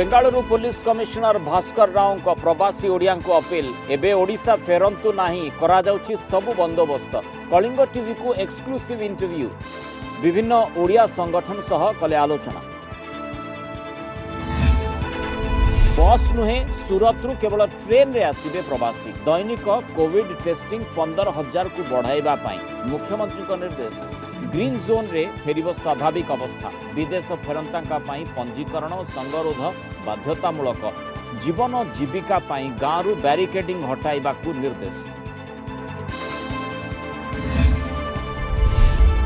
Bengaluru police commissioner Bhaskar Rao को प्रवासी ओडिया को अपील एबे ओडिशा फेरंतु नाही करा जाउछि सबु बंदोबस्त। कलिंग टीवी को एक्सक्लूसिव इंटरव्यू विभिन्न ओडिया संगठन सह कले आलोचना। बस नुहे सूरत रु केवल ट्रेन रे आसीबे प्रवासी। दैनिक कोविड टेस्टिंग 15,000 को बढ़ाइबा पाई मुख्यमंत्री को निर्देश। ग्रीन जोन रे फेरिब स्वाभाविक अवस्था। विदेश फेरंता पंजीकरण और संगरोध बाध्यतामूलक। जीवन जीविका पाई गाँव बैरिकेडिंग हटाइबा को निर्देश।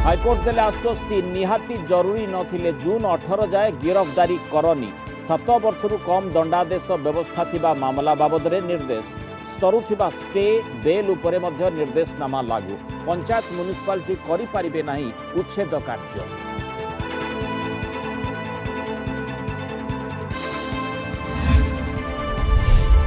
हाईकोर्ट देले आश्वस्ति निहाती जरूरी नथिले जून 18 जाए गिरफ्तारी करनी। 7 वर्षरु कम दंडादेश व्यवस्था थिबा मामला बाबद निर्देश। सरुथिबा स्टे बेल उपरे मध्य निर्देशनामा लागू। पंचायत म्युनिसिपालिटी करि पारिबे नाही उच्छेद कार्य।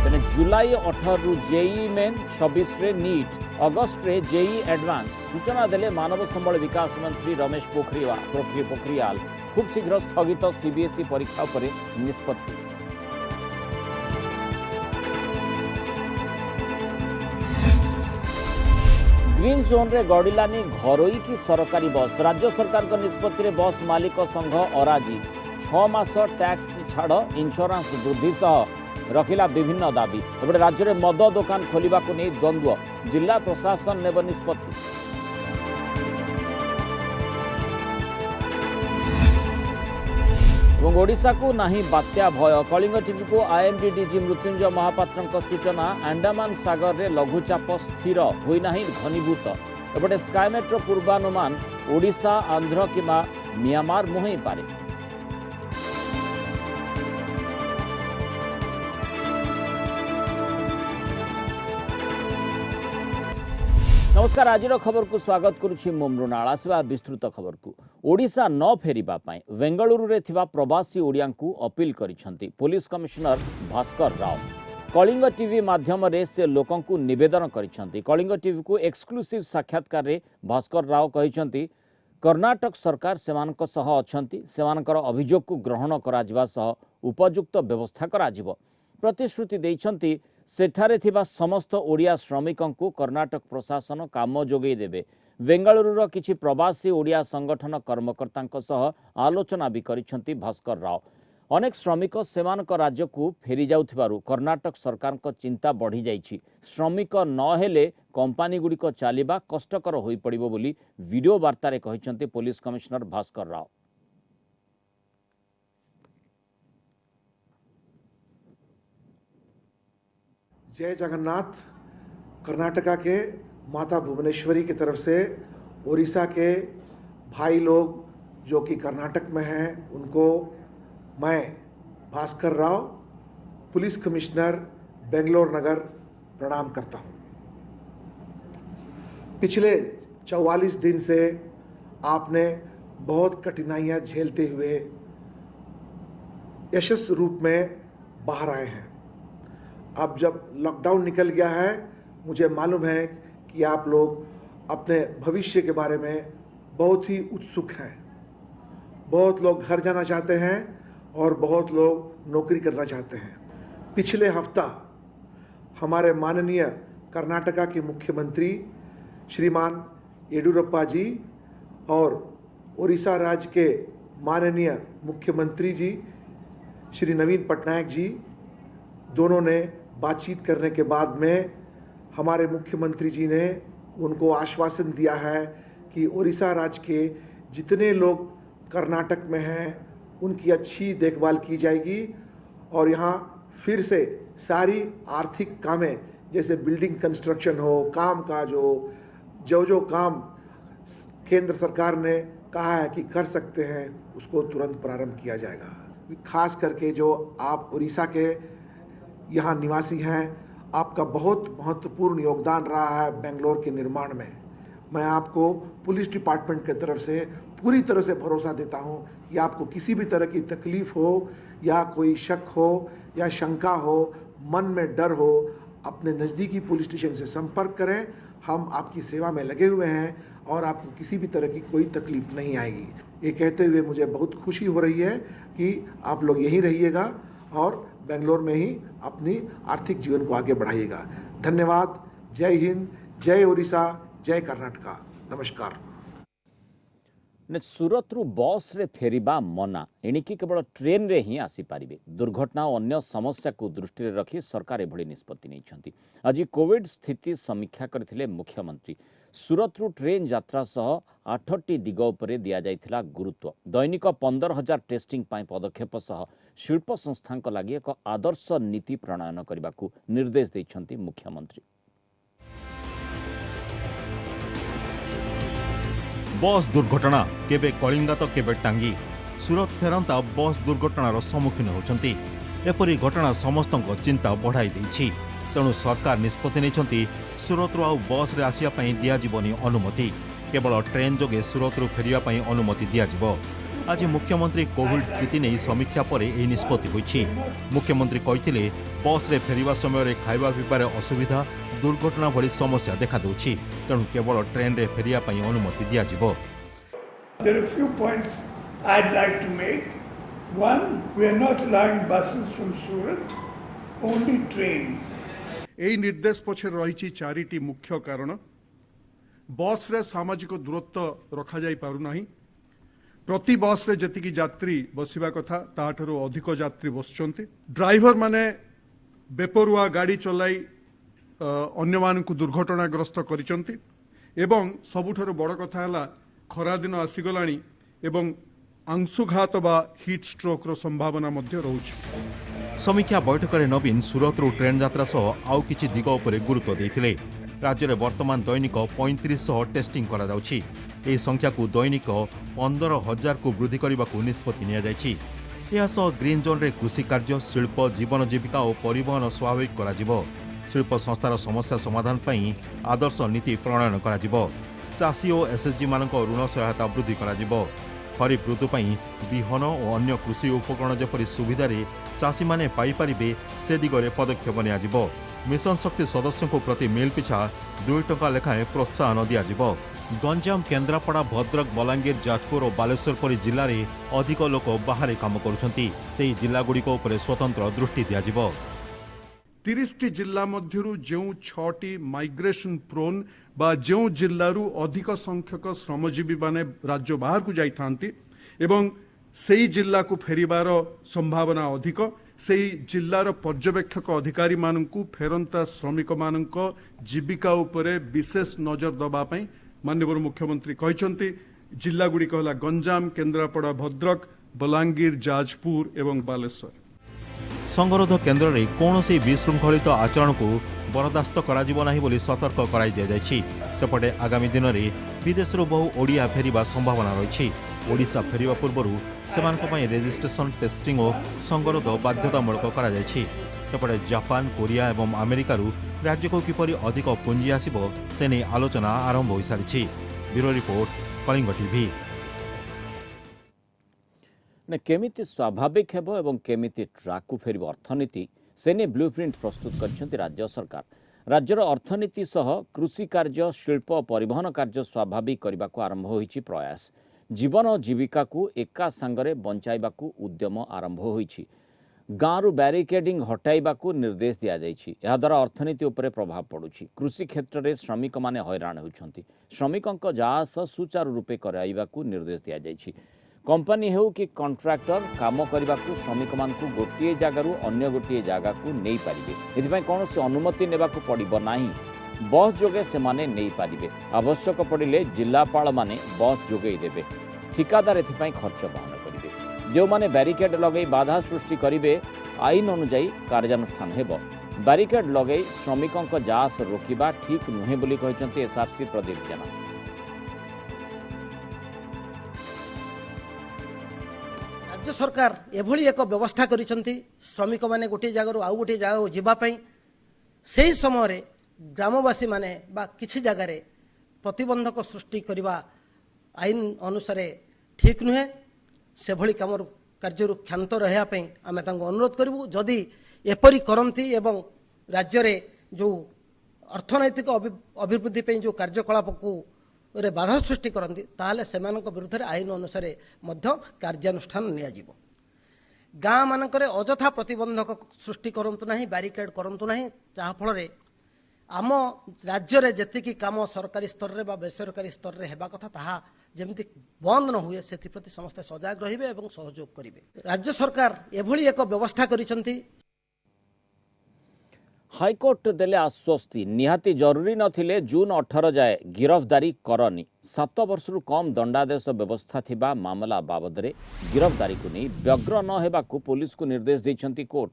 तेने जुलाई 18 रु जेई मेन 26 रे नीट अगस्त रे जेई एडवांस सूचना देले मानव संबल विकास मंत्री रमेश पोखरियाल। खूब शीघ्र स्थगित सीबीएसई परीक्षा पर निष्पत्ति। ग्रीन जोन रे गड़िलानी घरोई की सरकारी बस। राज्य सरकार का निष्पत्ति रे बस मालिक संघ अराजी। 6 मास टैक्स छाड़ इंश्योरेंस वृद्धि सह रखिला विभिन्न दाबी। एबे राज्य में मद दुकान खोलिबा को नहीं द्वंद्व। जिला प्रशासन नेब निष्पत्ति। ओडिशा को नहीं बात्या भय। कलिंग टीवी को आईएमडी डीजी मृत्युंजय महापात्र सूचना। अंडमान सागर रे लघुचाप स्थिर होई नाही घनीभूत। एपटे स्काईमेट्रो पूर्वानुमान ओडिशा आंध्र किमा म्यांमार मुहई पारे। नमस्कार। आज खबर को स्वागत करुछि मृणाल। आसवा विस्तृत खबर को। ओडिशा न फेरिबा पाई बेंगलुरु रे थिबा प्रवासी ओडिया को अपील करिसेंती police commissioner Bhaskar Rao. Kalinga TV माध्यम रे से लोकं को निवेदन करिसेंती। कलिंग टीवी को एक्सक्लूसिव साक्षात्कार रे भास्कर राव कहिसेंती कर्नाटक सरकार सेमानक सह अछंती। सेमानकर अभियोग को ग्रहण करा जिबा सह उपयुक्त व्यवस्था करा जिवो। प्रतिश्रुति देइछंती सेठारे थिबा समस्त ओडिया श्रमिकों को कर्नाटक प्रशासन काम जोगई देबे। बेंगलुरुर किछि प्रवासी ओडिया संगठन कर्मकर्तांक सह आलोचना भी करिसेंती भास्कर राव। अनेक श्रमिक सेमानक राज्य को फेरी जाउथिबारु कर्नाटक सरकार को चिंता बढ़ी जाइछि। श्रमिक न हेले कंपनी गुड़िक चलिबा कष्टकर होई पड़िबो बोली वीडियो वार्ता कहिसेंती पुलिस कमिशनर भास्कर राव। जय जगन्नाथ। कर्नाटका के माता भुवनेश्वरी की तरफ से उड़ीसा के भाई लोग जो कि कर्नाटक में हैं उनको मैं भास्कर राव पुलिस कमिश्नर बेंगलोर नगर प्रणाम करता हूं। पिछले 44 दिन से आपने बहुत कठिनाइयां झेलते हुए यशस्वी रूप में बाहर आए हैं। अब जब लॉकडाउन निकल गया है मुझे मालूम है कि आप लोग अपने भविष्य के बारे में बहुत ही उत्सुक हैं। बहुत लोग घर जाना चाहते हैं और बहुत लोग नौकरी करना चाहते हैं। पिछले हफ्ता हमारे माननीय कर्नाटका के मुख्यमंत्री श्रीमान येडियुरप्पा जी और उड़ीसा राज्य के माननीय मुख्यमंत्री जी श्री नवीन पटनायक जी दोनों ने बातचीत करने के बाद में हमारे मुख्यमंत्री जी ने उनको आश्वासन दिया है कि उड़ीसा राज्य के जितने लोग कर्नाटक में हैं उनकी अच्छी देखभाल की जाएगी और यहाँ फिर से सारी आर्थिक कामें जैसे बिल्डिंग कंस्ट्रक्शन हो, काम काज हो, जो काम केंद्र सरकार ने कहा है कि कर सकते हैं उसको तुरंत प्रारंभ किया जाएगा। खास करके जो आप उड़ीसा के यहाँ निवासी हैं, आपका बहुत महत्वपूर्ण योगदान रहा है बेंगलोर के निर्माण में। मैं आपको पुलिस डिपार्टमेंट की तरफ से पूरी तरह से भरोसा देता हूँ कि आपको किसी भी तरह की तकलीफ हो या कोई शक हो या शंका हो, मन में डर हो, अपने नज़दीकी पुलिस स्टेशन से संपर्क करें। हम आपकी सेवा में लगे हुए हैं और आपको किसी भी तरह की कोई तकलीफ नहीं आएगी। ये कहते हुए मुझे बहुत खुशी हो रही है कि आप लोग यहीं रहिएगा और बेंगलोर में ही अपनी आर्थिक जीवन को आगे बढ़ाइएगा। धन्यवाद। जय हिंद, जय ओडिशा, जय कर्नाटका। नमस्कार। ने सूरत रु बस रे फेरिबा मना एणिकी केवल ट्रेन रे ही आसी पारिबे। दुर्घटना और अन्य समस्या को दृष्टि रे रखी सरकार एभली निष्पत्ति नैछंती। आज कोविड स्थिति समीक्षा करथिले मुख्यमंत्री। सूरत रु ट्रेन यात्रा सह 8टी दिग उपरे दिया जाइथिला गुरुत्व। दैनिक 15,000 टेस्टिंग पाई पदक्षेप सह शिल्प संस्थांक लागि एक आदर्श नीति प्रणयन करबाकू निर्देश दैछंती मुख्यमंत्री। बस दुर्घटना केबे कलिंगा तो केबे टांगी सूरत फेरंता बस दुर्घटनार सम्मुखीन होती। एपरी घटना समस्त चिंता बढ़ाई देछि। तेणु सरकार निष्पत्ति नहीं सूरत आउ बस रे आसिया पई दियाजिबनी अनुमति। केवल ट्रेन जोगे सूरत फेरिया पई अनुमति दियाजिबो। आज मुख्यमंत्री कोविड स्थिति नहीं समीक्षा पर यह निष्पत्ति होइछि। मुख्यमंत्री कहिथिले बस रे फेरिबा समय रे खाइबा पिबार असुविधा दुर्घटना भली समस्या देखा दउछि। तेणु केवल ट्रेन रे फेरिया पई अनुमति दियाजिबो। There are a few points I'd like to make. One, we are not allowing buses from Surat, only trains. এই निर्देश पछे रही चारिटी मुख्य कारण। बस रे सामाजिक दूरत्व रखा जाई पारु नाही। प्रति बस रे जतिकी यात्री बसिबा कथा ताठारो अधिक यात्री बसचंती। ड्राइवर माने बेपरुआ गाड़ी चलाई अन्य मानकु दुर्घटनाग्रस्त करिचंती। एवं सबुठारो बड़ कथा हला खरा दिन आसीगलाणी एवं आंशुघात बा हिट स्ट्रोक रो संभावना मध्य रहुछि। समीक्षा बैठक में नवीन सूरत रु ट्रेन यात्रा सह आउ किछि दिग उपरे गुरुत्व देथिले। राज्य में वर्तमान दैनिक 3500 टेस्टिंग करा जाउछि। एही संख्या को दैनिक 15,000 को वृद्धि करने निष्पत्ति निया जायछि। एहा सह ग्रीन जोन रे कृषि कार्य, शिल्प, जीवन जीविका और परिवहन स्वाभाविक करा जिवो। शिल्प संस्थार समस्या समाधान पई आदर्श नीति प्रणयन करा जिवो। चाषी और एसएचजी मानक ऋण सहायता वृद्धि करा जिवो। खरीफ ऋतु पई बिहन और अन्य कृषि उपकरण जेपरि सुविधा चाषी माने पाई परिबे से दिगरे पदक्षेप निया जिवो। मिशन शक्ति सदस्यों को प्रति मिल पिछा 2 टका लेखाएं प्रोत्साहन दिया जिवो। गंजाम, केन्द्रापड़ा, भद्रक, बलांगीर, जाजपुर और बालेश्वर परि जिल्ला रे अधिक लोक बाहर काम करुछंती। सेही जिल्ला गुड़िक उपरे स्वतंत्र दृष्टि दिया जिवो। 30टी जिल्ला मध्यरु जो 6टी माइग्रेशन प्रोन बा जो जिल्लारू अधिक संख्यक श्रमजीवी माने राज्य बाहर को जाई थांती एवं सेही जिल्ला को फेरिबार संभावना अधिक। सेही जिल्लार पर्यवेक्षक अधिकारी मानकु फेरंता श्रमिक मानक जीविका उपरे विशेष नजर दबा पई माननीय मुख्यमंत्री कहिसंती। जिल्ला गुडी कहला गंजाम, केन्द्रापड़ा, भद्रक, बलांगीर, जाजपुर एवं बालेश्वर। संगरोध केन्द्र में कौन से विशृंखलित आचरण को बरदास्त कर सतर्क कराई दिया जायछि। सेपटे आगामी दिन में विदेश बहु ओडिया फेरिबा संभावना रही। ओडिशा फेरिबा पूर्व से रेजिस्ट्रेशन, टेस्टिंग और संगरोध बाध्यतामूलक करा जायछि। सेपटे जापान, कोरिया एवं अमेरिका राज्य को किपरि अधिक पुंजी आसिबो से नहीं आलोचना आरंभ हो सारी। Bureau report, Kalinga TV. ने केमिति स्वाभाविक हेबो एवं केमिति ट्राक को फेरिबो अर्थनीति से ने ब्लूप्रिंट प्रस्तुत करछंती राज्य सरकार। राज्यर अर्थनीति सह कृषि कार्य, शिल्प और परिवहन कार्य स्वाभाविक करने को आरंभ होईछि प्रयास। जीवन और जीविका को एका संगरे बंचाइबाकू उद्यम आरंभ होईछि। गाँव बैरिकेडिंग हटाइबाकू निर्देश दिया जाइछि। एहा द्वारा अर्थनीति उपरे प्रभाव पड़ुछि। कृषि क्षेत्र में श्रमिक माने हैरान होउछंती। श्रमिकंक जास सुचारू रूपे कराइबाकू निर्देश दिया जाइछि। कंपनी हेउ कि कॉन्ट्रैक्टर काम करने को श्रमिक मान गोटे जगार अन्य गोटे जगह को नहीं पारे। एथि कौन से अनुमति नेबा को पड़िबो नाही। बस जोगे से माने नहीं पारिबे। आवश्यक पड़िले जिलापाल माने बस जोगई देबे। ठिकादार एथि खर्च बहन करिवे। जो माने बैरिकेड लगे बाधा सृष्टि करिवे आईन अनुଯାयी कार्यानुष्ठान हेबो। बैरिकेड लगे श्रमिकंक जास रोकिबा ठीक नुहे बोली कहिसंती एसआरसी प्रदीप जेना। राज्य सरकार एभली एक व्यवस्था करिसंती श्रमिक माने गोटे जगार आउ गोटे जगह जीवाई से समय ग्रामवासी माने बा किसी जगार प्रतिबंधक सृष्टि करने आईन अनुसार ठीक नुहे। से भली काम कार्य क्षांत रहापी आम अनुरोध करूँ। जदि एपरी करती एवं राज्य रे जो अर्थनैतिक अभिवृद्धि पे जो कार्यकलाप को रे बाधा सृष्टि करती ताहले सेमानक विरुद्ध आईन अनुसार मध्य कार्यानुष्ठान नियाजिबो। ଗାଁ ମାନଙ୍କରେ ଅଯଥା ପ୍ରତିବନ୍ଧକ ସୃଷ୍ଟି କରନ୍ତୁ ନାହିଁ, ବ୍ୟାରିକେଡ୍ କରନ୍ତୁ ନାହିଁ, ଯାହାଫଳରେ ଆମ ରାଜ୍ୟରେ ଯେତିକି କାମ ସରକାରୀ ସ୍ତରରେ ବା ବେସରକାରୀ ସ୍ତରରେ ହେବା କଥା ତାହା ଯେମିତି ବନ୍ଦ ନ ହୁଏ ସେଥିପ୍ରତି ସମସ୍ତେ ସଜାଗ ରହିବେ ଏବଂ ସହଯୋଗ କରିବେ। ରାଜ୍ୟ ସରକାର ଏଭଳି ଏକ ବ୍ୟବସ୍ଥା କରିଛନ୍ତି। हाइकोर्ट देले आश्वस्ति निहाती जरूरी नथिले जून 18 जाए गिरफ्तारी करनी। 7 वर्षरु कम दंडादेश व्यवस्था थिबा मामला बाबदरे गिरफ्तारी को नहीं व्यग्र न हेबाकु पुलिस को निर्देश दैछंती कोर्ट।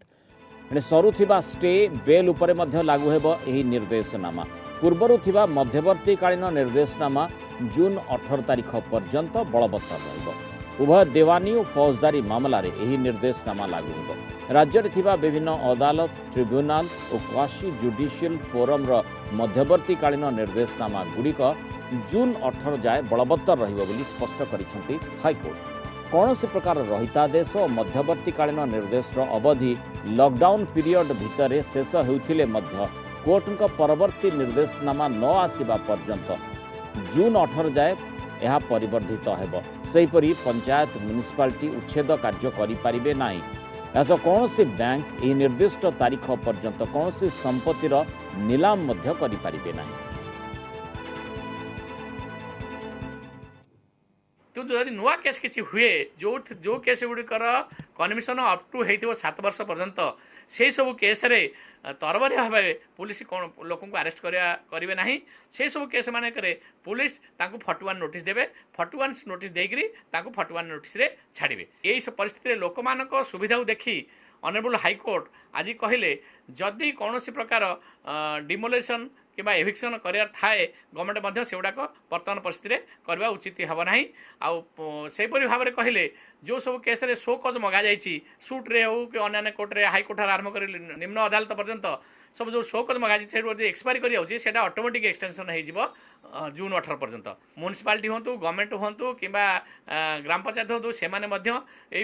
एने सरुथिबा स्टे बेल उपरे मध्य लागू हेबो एही निर्देशनामा। पूर्वरु थिबा मध्यवर्तीकालीन निर्देशनामा जून 18 तारिख पर्यंत बलवत्तर रहिबो। उभय देवानी और फौजदारी मामला रे एही निर्देशनामा लागू हेबो। राज्य में थिबा विभिन्न अदालत, ट्रिब्यूनाल और क्वासी जुडिशियल फोरम रो मध्यवर्तीकालीन निर्देशनामा गुड़िक जून 18 जाए बलवत्तर रहिबो बोली स्पष्ट करिसेंती हाईकोर्ट। कौनसी प्रकार रहितादेश और मध्यवर्तीकालीन निर्देश अवधि लॉकडाउन पीरियड भितर शेष होउथिले मध्य कोर्ट परवर्ती निर्देशनामा न आसिबा पर्यंत जून 18 जाए यह परिवर्धित हेबो। सेहीपरि पंचायत म्युनिसिपालिटी उच्छेद कार्य करि परिबे नाही। एस कौन बैंक यह निर्दिष्ट तारीख पर्यंत कौन संपत्तिर नीलाम मध्य करि परिबे नाही। तो जदि नुआ केस किसी हुए जो केस गुड़िकर कन्विशन अप टू हो 7 वर्ष पर्यंत से सब केस रे तरबरिया भाव पुलिस कौन लोक अरेस्ट करेंगे ना से सब केस मान पुलिस तांको 41 नोटिस देवे 41 नोटिस देकरी तांको 41 नोटिस रे छाड़िबे। यही सब परिस्थिति लोक मान सुविधा देखी ऑनरेबल हाईकोर्ट आज कहले जदि कौन प्रकार डिमोलेशन किंबा एविक्शन करार थाए गवर्नमेंट से गुड़ाक बर्तमान परिस्थिति करवा उचित हम ना। आईपरी भाव में कहले जो सब केस रे शो कज मगा जाइए सुट्रे हो कि अन्य कोर्टे हाईकोर्ट आरंभ कर निम्न अदालत पर्यंत सब जो शो कज मगा जाइए एक्सपायरी कर ऑटोमेटिक एक्सटेंशन हो जून 18 पर्यंत। म्युनिसिपालिटी हूँ गवर्नमेंट हूँ कि ग्राम पंचायत हूँ से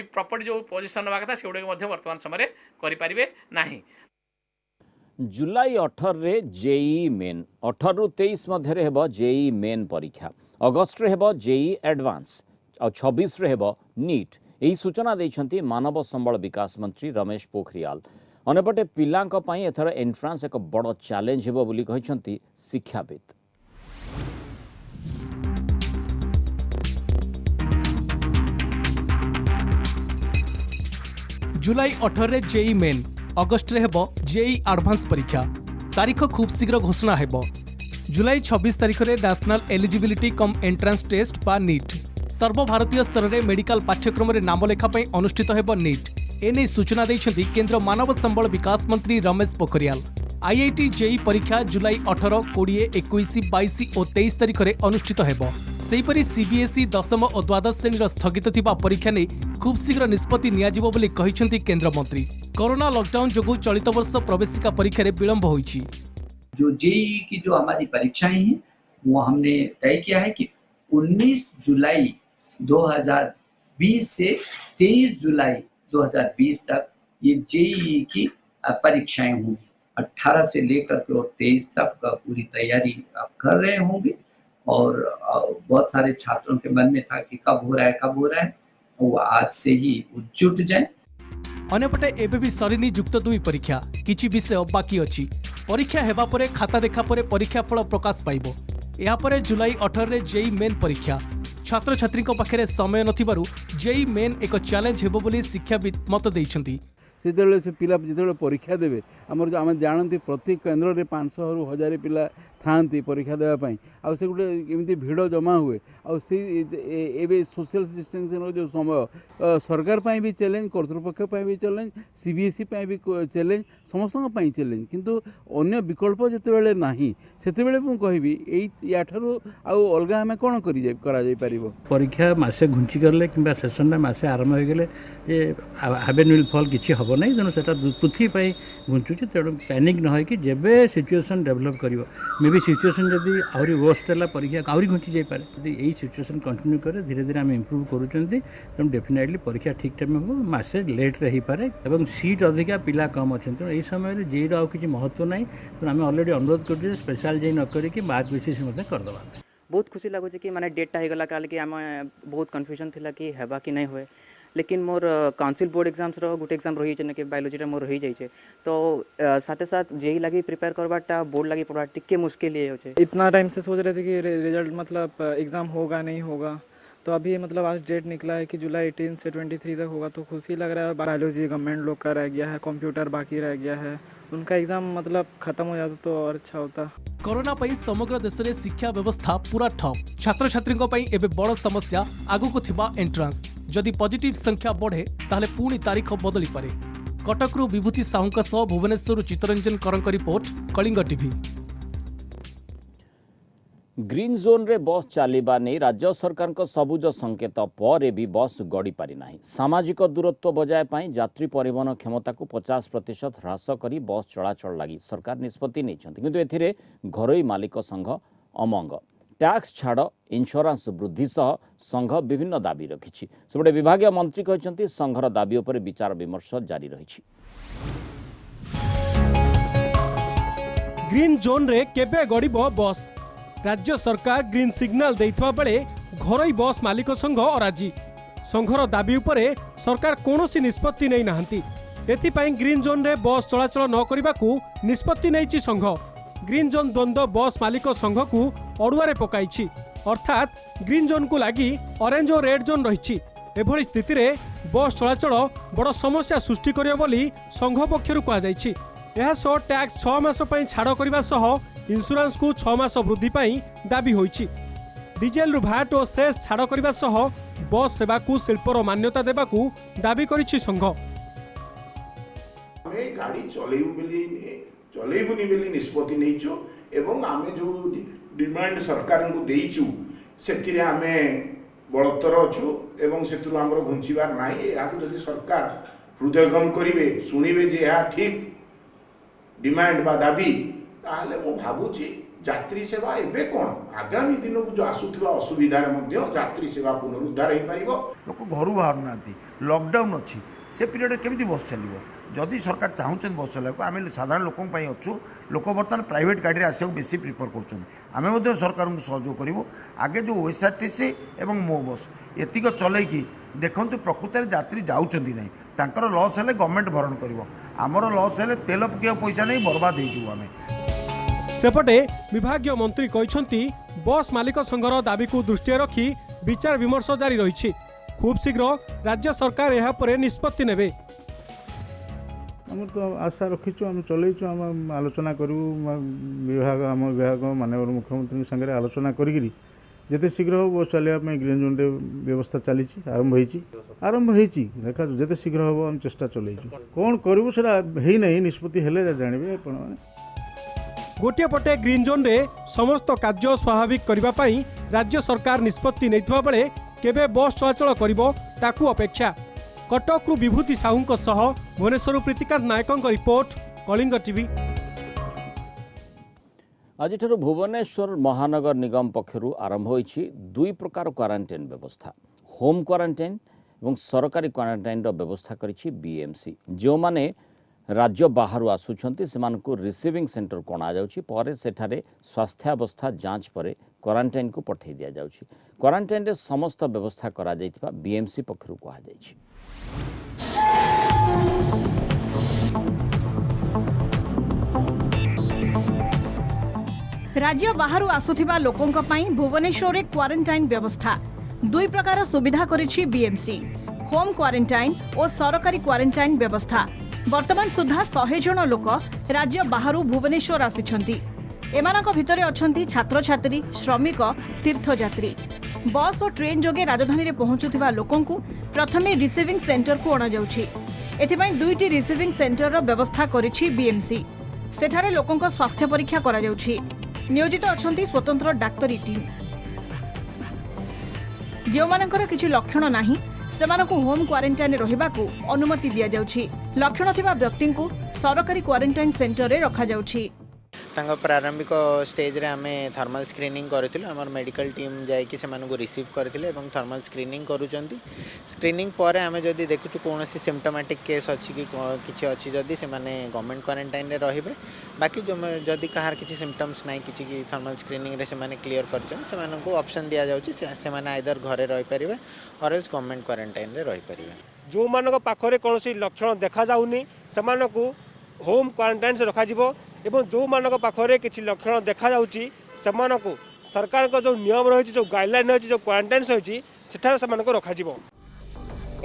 प्रॉपर्टी जो पोजिशन ना कथा से वर्तमान समय करें ना। जुलाई 18 रे जेई मेन 18 रु 23 मध्य हेबो जेई मेन परीक्षा। अगस्ट रे हेबो जेई एडवांस और 26 रे हेबो नीट। यही सूचना दैछंती मानव संबल विकास मंत्री रमेश पोखरियाल। अनेपटे पिलांक पई एथर एंट्रांस एक बड़ चैलेंज हेबो बोली कहिसंती शिक्षाविद। जुलाई 18 रे जेई मेन अगस्ट रे हेबो जेई एडवांस परीक्षा। तारीख खूब शीघ्र घोषणा हेबो। जुलाई 26 तारीख रे national eligibility cum entrance test बा नीट। सर्वभारतीय स्तर रे मेडिकल पाठ्यक्रम रे नाम लेखा पई अनुष्ठित हेबो नीट। एने सूचना दैछंती केंद्र मानव संबल विकास मंत्री रमेश पोखरियाल। आईआईटी जेई परीक्षा जुलाई 18, 20, 21, 22 और 23 तारीख रे अनुष्ठित हेबो। सेहीपरि सीबीएसई 10म और 12 श्रेणी स्थगित थिबा परीक्षा ने खूब शीघ्र निष्पत्ति नियाजिबो बोली कहिसेंती केंद्र मंत्री। कोरोना लॉकडाउन जोगु चलित वर्ष प्रवेशिका परीक्षा रे विलंब होईछि। जो जेई की जो हमारी परीक्षाएं हैं वो हमने तय किया है कि 19 जुलाई 2020 से 23 जुलाई 2020 तक ये जेई की परीक्षाएं होंगी। 18 से लेकर के और 23 तक पूरी तैयारी आप कर रहे होंगे और बहुत सारे छात्रों के मन में था कि कब हो रहा है वो आज से ही जुट जाए। अन्यपटे एबे भी सरिनी युक्त 2 परीक्षा किछि विषय बाकी अछि। परीक्षा हेबा परे खाता देखा परे परीक्षा फल प्रकाश पाइबो। या परे जुलाई 18 रे जेई मेन परीक्षा। छात्र छात्री पाखे समय नथिबारु जेई मेन एक चैलेंज हेबो बोली शिक्षाविद मत दैछंती। से पिला जो परीक्षा देवे आमर आम जानती प्रति केन्द्र में 500 रु 1000 पिला था परीक्षा देवाई आ से गोटे एमती भिड़ जमा हुए आए सोशल डिस्टेंसिंग जो समय सरकार भी चैलेंज कर्तृपक्ष भी चैलेंज सीबीएसई भी चैलेंज समस्त चैलेंज किंतु अन्य विकल्प जिते ना से मुझे या अलग आम कौन कर परीक्षा मसे घुंची गले कि सेसन मसे आरंभ हो गले हावेन विल फल किसी हम ना तेणु से पृथ्वी घुंचुची तेणु पैनिक न हो कि जेबे सिचुएसन डेभलप कर मे भी सिचुएसन जदि आहरी वर्स्ट है परीक्षा आहरी घुंची जापे यही सिचुएसन कंटिन्यू करे धीरे धीरे आम इम्प्रूव करूँ तेणु डेफिनेटली परीक्षा ठीक टाइम हम मसे लेट रही पारे और सीट अधिका पिला कम अच्छे तेणु यही समय जेईर आउ किसी महत्व ना तेणु आम अलरेडी अनुरोध कर स्पेशल जेई न करिक मार्क बेसिस करदे। बहुत खुशी लगुच कि माने डेटा होगला काल कि आम बहुत कन्फ्यूजन थिला कि हेबा कि नहीं हुए लेकिन मोर काउंसिल बोर्ड एग्जाम्स गोटे एग्जाम रही है कि बायोलोजीटा मोर रही जाइए तो साथे साथ जेई लगी प्रिपेयर करवाटा बोर्ड लगी पढ़वा टिके मुश्किल ये हो। इतना टाइम से सोच रहे थे कि रिजल्ट मतलब एग्ज़ाम होगा नहीं होगा, तो अभी मतलब आज डेट निकला है कि जुलाई 18 से 23 तक होगा, तो खुशी लग रहा है। बायोलॉजी गवर्नमेंट लोग का रह गया है, कंप्यूटर बाकी रह गया है, उनका एग्जाम मतलब खत्म हो जाता तो और अच्छा होता। कोरोना पई समग्र देश रे शिक्षा व्यवस्था पूरा ठप। छात्र छात्री पई एबे बड़ समस्या आगु को थिबा एंट्रांस। जदि पॉजिटिव संख्या बढ़े ताहले पुणी तारीख बदली पारे। कटकरू विभूति साहुंक सह भुवनेश्वर चित्तरंजन करंक report, Kalinga TV. Green zone रे बस चलवा नहीं राज्य सरकार को सबुज संकेत पर भी बस गड़ी पारि नाही। सामाजिक दूरत्व बजाय पाई यात्री परिवहन क्षमता को 50% ह्रास करी बस चलाचल लगी सरकार निष्पत्ति नहीं, किंतु एथिरे घरोई मालिक संघ अमंग। टैक्स छाड़ इंश्योरेंस वृद्धि सह संघ विभिन्न दाबी रखिछि। सेपटे विभागीय मंत्री कहते संघर दाबी उपर विचार विमर्श जारी रही। ग्रीन जोन रे केबे गड़िब बस? राज्य सरकार ग्रीन सिग्नाल देइथवा बेले घरोई बस मालिक संघ अराजी। संघर दाबी उपरे सरकार कोनोसी निष्पत्ति नै नाहंती। एथिपाई ग्रीन जोन रे बस चलाचल न करिबाकू निष्पत्ति नैछि संघ। ग्रीन जोन द्वंद्व बस मालिक संघ को अड़ुआरे पकाइछि, अर्थात ग्रीन जोन को लगी ऑरेंज और रेड जोन रही। एभली स्थिति रे बस चलाचल बड़ समस्या सृष्टि करियो बोली संघ पक्षरु कहा जाइछि। एहा सो टैक्स 6 मास पई छाड़ करिबा सह इंश्योरेंस को 6 मास वृद्धि पाई दाबी होइछि। डीजेल रु भाट और सेस छाड़ करिबा सह बस सेवा को शिल्पर मान्यता देबाकू दाबी करिछि संघ। आमे गाड़ी चलेइबुनी बेली निष्पत्ति नैछु एवं आमे जो डिमांड सरकार को देइछु सेथिरे आमे बलतर अछु एवं सेतुरु हमर घुंचिबार नाही। याकू जदि सरकार हृदयगम करिवे सुनिबे जे या ठीक डिमांड बा दाबी ताहले मो भाबुची यात्री सेवा एबे कोन आगामी दिन को जो आसुथिबा असुविधा यात्री सेवा पुनरुद्धार हो पारिबो। लोक घर बाहर नांती, लॉकडाउन अच्छी से पीरियड केमिति बस चलिबो? जदि सरकार चाहूँ बस चलाइबा आम साधारण लोक अच्छु लोक बर्तमान प्राइवेट गाड़ी आसा बेसी प्रिफर कर सरकार को सहयोग करूँ। आगे जो OSRTC एवं मो बस एतिक चलैकी देखु प्रकृत यात्री जाऊँच ना तांकर लॉस है गवर्नमेंट भरण कर आमर लॉस है तेल पकिया पैसा नहीं बर्बाद हो आम। सेपटे विभागीय मंत्री कहते बस मालिक संघर दाबी को दृष्टि रखी विचार विमर्श जारी रही। खूब शीघ्र राज्य सरकार यह पर निष्पत्ति नेबे। आम तो आशा रखीचु आम चलैचु आम आलोचना करूँ विभाग आम विभाग माननीय मुख्यमंत्री संगे आलोचना करी जिते शीघ्र हम बस चलने ग्रीन जोन व्यवस्था चली आरंभ होती देखा जिते शीघ्र हम आम चेष्टा चलैचु कौन करूँ से निष्पत्ति हेले जानवे आपण। गोटे पटे ग्रीन जोन रे समस्त कार्य स्वाभाविक करबा पई राज्य सरकार निष्पत्ति नैथवा बेले केबे बस चलाचल करिवो ताकू अपेक्षा। कटकरू विभूति साहुंक सह भुवनेश्वर प्रीतिकांत नायकंक रिपोर्ट, कलिंग टीवी। आज भुवनेश्वर महानगर निगम पक्षरु आरंभ होइछि 2 प्रकार क्वारंटाइन व्यवस्था। होम क्वारंटाइन और सरकारी क्वारंटाइन व्यवस्था करिछि बीएमसी। जो माने राज्य बाहर आसुछंती सेमानकु रिसीविंग सेंटर को अणा जाउछि परे सेठारे स्वास्थ्यावस्था जांच परे क्वारंटाइन को पठै दिया जाउछि। क्वारंटाइन रे समस्त व्यवस्था करा जाइथिबा बीएमसी पक्षरु कहा जाइछि। राज्य बाहर आसुथिबा लोकोंक पई भुवनेश्वर रे क्वारंटाइन व्यवस्था 2 प्रकार सुविधा करिछि बीएमसी। होम क्वारंटाइन और सरकारी क्वारंटाइन व्यवस्था। वर्तमान सुधा 100 जन लोक राज्य बाहर भुवनेश्वर आसिछंती। एमानक भितरे अछंती छात्र छात्री, श्रमिक, तीर्थयात्री। बस और ट्रेन जोगे राजधानी रे पहुंचुथिबा लोकंकु प्रथमे रिसीविंग सेंटर को अणा जाउछि। एथिपाई 2टी रिसीविंग सेंटर रो व्यवस्था करिछि बीएमसी। सेठारे लोकंक स्वास्थ्य परीक्षा करा जाउछि। नियोजित अछंती स्वतंत्र डाक्तरी टीम। जो मानकर किछि लक्षण नाही सेमानकु होम क्वारंटाइन रहिबाकू अनुमति दिया जाउछि। लक्षण थिबा व्यक्ति को सरकारी क्वारंटाइन सेंटर रे रखा जाउछि। प्रारंभिक स्टेज रे आमे थर्मल स्क्रीनिंग करथिलु हमर मेडिकल टीम जाय कि सेमान को रिसीव करथिले एवं थर्मल स्क्रीनिंग करूचंती स्क्रीनिंग पर आमे जदी देखुछु कोनोसी सिम्पटोमेटिक केस अछि कि किछि अछि जदी से माने गवर्नमेंट क्वारंटाइन रे रहिबे बाकी जो जदी कहार किछि सिम्पटम्स नै किछि कि थर्मल स्क्रीनिंग रे से माने क्लियर करछन सेमान को ऑप्शन दिया जाउछि से माने आइदर घरे रहि परिबे और एल्स गवर्नमेंट क्वारंटाइन रे रहि परिबे जो मानक पाखरे कोनोसी लक्षण देखा जाउनी सेमान को होम क्वारंटाइन से रखा जिवो एवं जो मानक पाखरे किछि लक्षण देखा जाउछि सेमान को सरकार को जो नियम रही जो गाइडलाइन रही जो क्वारंटाइन रही सेठार सेमान को रखा जिवो।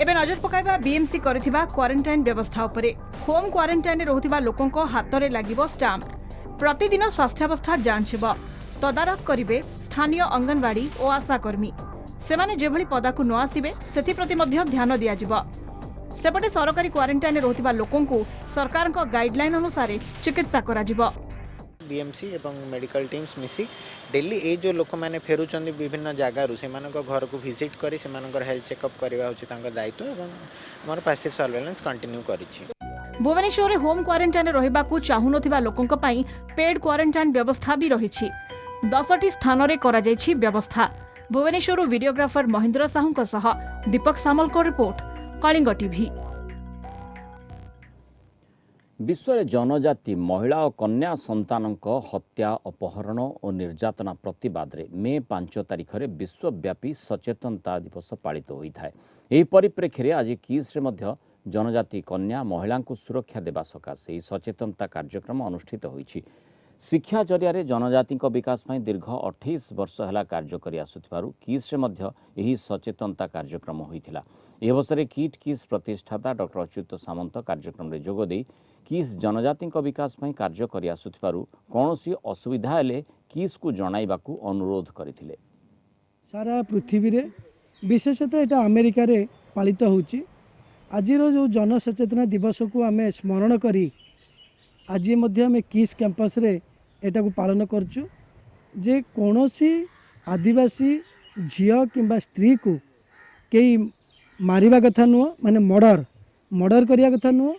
एबे नजर पकाइबा बीएमसी करथिबा क्वारंटाइन व्यवस्था उपरे होम क्वारंटाइन रहुथिबा लोकंको हातरे लागिबो स्टाम्प प्रतिदिन स्वास्थ्यावस्था जांच हेबो तदारख करिवे स्थानीय अंगनवाड़ी और आशाकर्मी सेमाने जेभଳି पदाकु न आसिबे सेथि प्रति मध्य ध्यान दिया जिवो सेपटे सरकारी क्वारंटाइन रहुथिबा लोकंको सरकार को गाइडलाइन अनुसार चिकित्सा करा जिवो। बीएमसी एवं मेडिकल टीम्स मिसी डेली ए जो लोक माने फेरुचंदी विभिन्न जगार से घर को विजिट करी से हेल्थ चेकअप करबा होची तांका दायित्व एवं हमर पैसिव सर्वेलेंस कंटिन्यू करिछि। भुवनेश्वर में होम क्वारंटाइन रहिबाकू चाहुनथिबा लोकंक पई पेड क्वारंटाइन व्यवस्था भी रहिछि 10टी स्थान रे करा जायछि व्यवस्था। भुवनेश्वर वीडियोग्राफर महेंद्र साहूंक सह दीपक सामल को रिपोर्ट कलिंग टीवी। विश्व में जनजाति महिला और कन्या संतानक हत्या अपहरण और निर्यातना प्रतिवाद रे मे 5 तारिख में विश्वव्यापी सचेतनता दिवस पालित होता है। यह परिप्रेक्षी में आज किस जनजाति कन्या महिला को सुरक्षा देवा सकाशे सचेतनता कार्यक्रम अनुष्ठित होईछि। शिक्षा जरिया जनजाति विकास में दीर्घ 28 वर्ष है कार्य कर आसुथिबारु किस यही सचेतनता कार्यक्रम होइथिला। एह अवसर में किट किस प्रतिष्ठाता डॉक्टर अच्युत सामंत कार्यक्रम में जोगदे किस जनजाति विकास में कार्य कर आसुथिबारु कौनसी असुविधा हेले किस को जणाइबाकू अनुरोध करथिले। सारा पृथ्वी रे विशेषतः एटा अमेरिका रे पालित होउची। आजिर जो जनसचेतना दिवस को आम स्मरण करी आज आम किस कैंपस रे एटा को पालन करचु जे कौनसी आदिवासी झियो किंबा स्त्री को कई मारिबा कथा नुह माने मर्डर करिया कथा नुह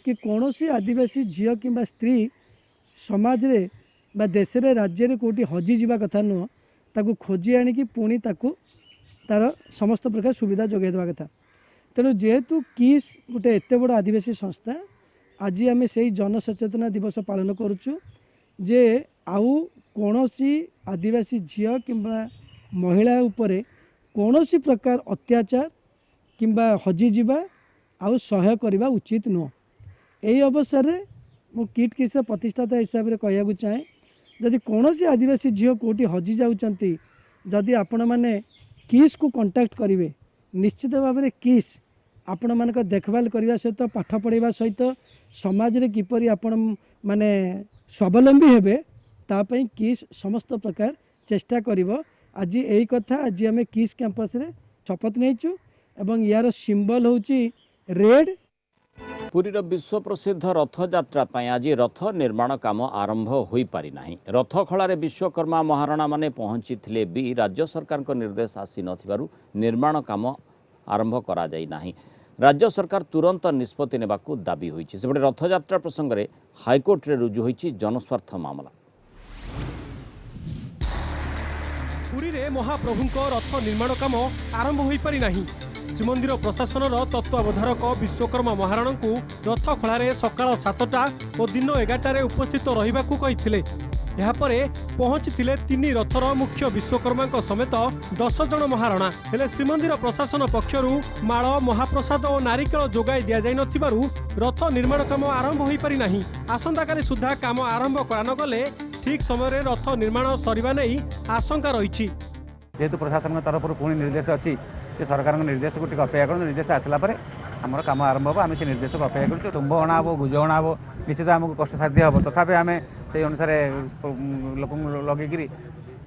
कि कौनसी आदिवासी झियो किंबा स्त्री समाज रे बा देश रे राज्य रे कोटी हजि जीवा कथा नुह ताकू खोजी आनिकी पुणी ताकू तार समस्त प्रकार सुविधा जोगाई देवा कथा। तेणु जेहेतु किस गोटे एत बड़ आदिवासी संस्था आज आम से जनसचेतना दिवस पालन करुचु जे आउ कौनसी आदिवासी झियो किंबा महिला उपरे कौनसी प्रकार अत्याचार किंबा हजि जीवा आउ सहाय करवा उचित नुह। यही अवसर में मु किट किस प्रतिष्ठाता हिसाब से कहू चाहे जदि कौनसी आदिवासी झियो कोटी हजि जाउचंती जदि आपण माने किस को कांटेक्ट करेंगे निश्चित भाव में किस आपण मानक देखभाल करने सहित पाठ पढ़ाइबा सहित समाज रे किपरि आपण माने स्वावलंबी हेबे तापई किस समस्त प्रकार चेष्टा करिवो। आज यही कथा आज आम किस कैंपस रे शपथ नहींचु एवं यार सिंबल होची रेड। पुरीर विश्व प्रसिद्ध रथयात्रा आज रथ निर्माण काम आरंभ हो पारि नाही। रथ खଳାରେ विश्वकर्मा महाराणा माने पहुंची भी राज्य सरकार निर्देश आसी नथिबारु निर्माण काम आरंभ करा जाई नाही। राज्य सरकार तुरंत निष्पत्ति नेबाकू दाबी होईछि। सेपटे रथयात्रा प्रसंग में हाईकोर्ट रे रुजु होईछि जनस्वार्थ मामला। पुरी रे महाप्रभुंको रथ निर्माण काम आरंभ होई पारि नाही। श्रीमंदिर प्रशासन तत्वावधारक विश्वकर्मा महाराणा को रथ खଳାରେ सकाळ 7टा और दिन 11टारे उपस्थित रहिबाकू कहिथिले। यापरे पहुंचीथिले 3 रथर मुख्य विश्वकर्मा समेत 10 जन महाराणा हेले श्रीमंदिर प्रशासन पक्षरु माळ महाप्रसाद और नारिकेल जोगाई दिया जाई नथिबारु रथ निर्माण काम आरंभ होई पारि नाही। आसंताकाली सुधा काम आरंभ करा न गले ठीक समय रथ निर्माण सरिबा नै आशंका रहिछि। जेहेतु प्रशासन तरफ पुणी निर्देश अच्छी सरकार निर्देश को अपेक्षा कर निर्देश आसला आम कम आरंभ हम आम से निर्देश को अपेक्षा कर तुम्ब अणा हम गुज अणा हम निश्चित आमको कष्ट साध्य हम तथापि आम से अनुसार लोक लगे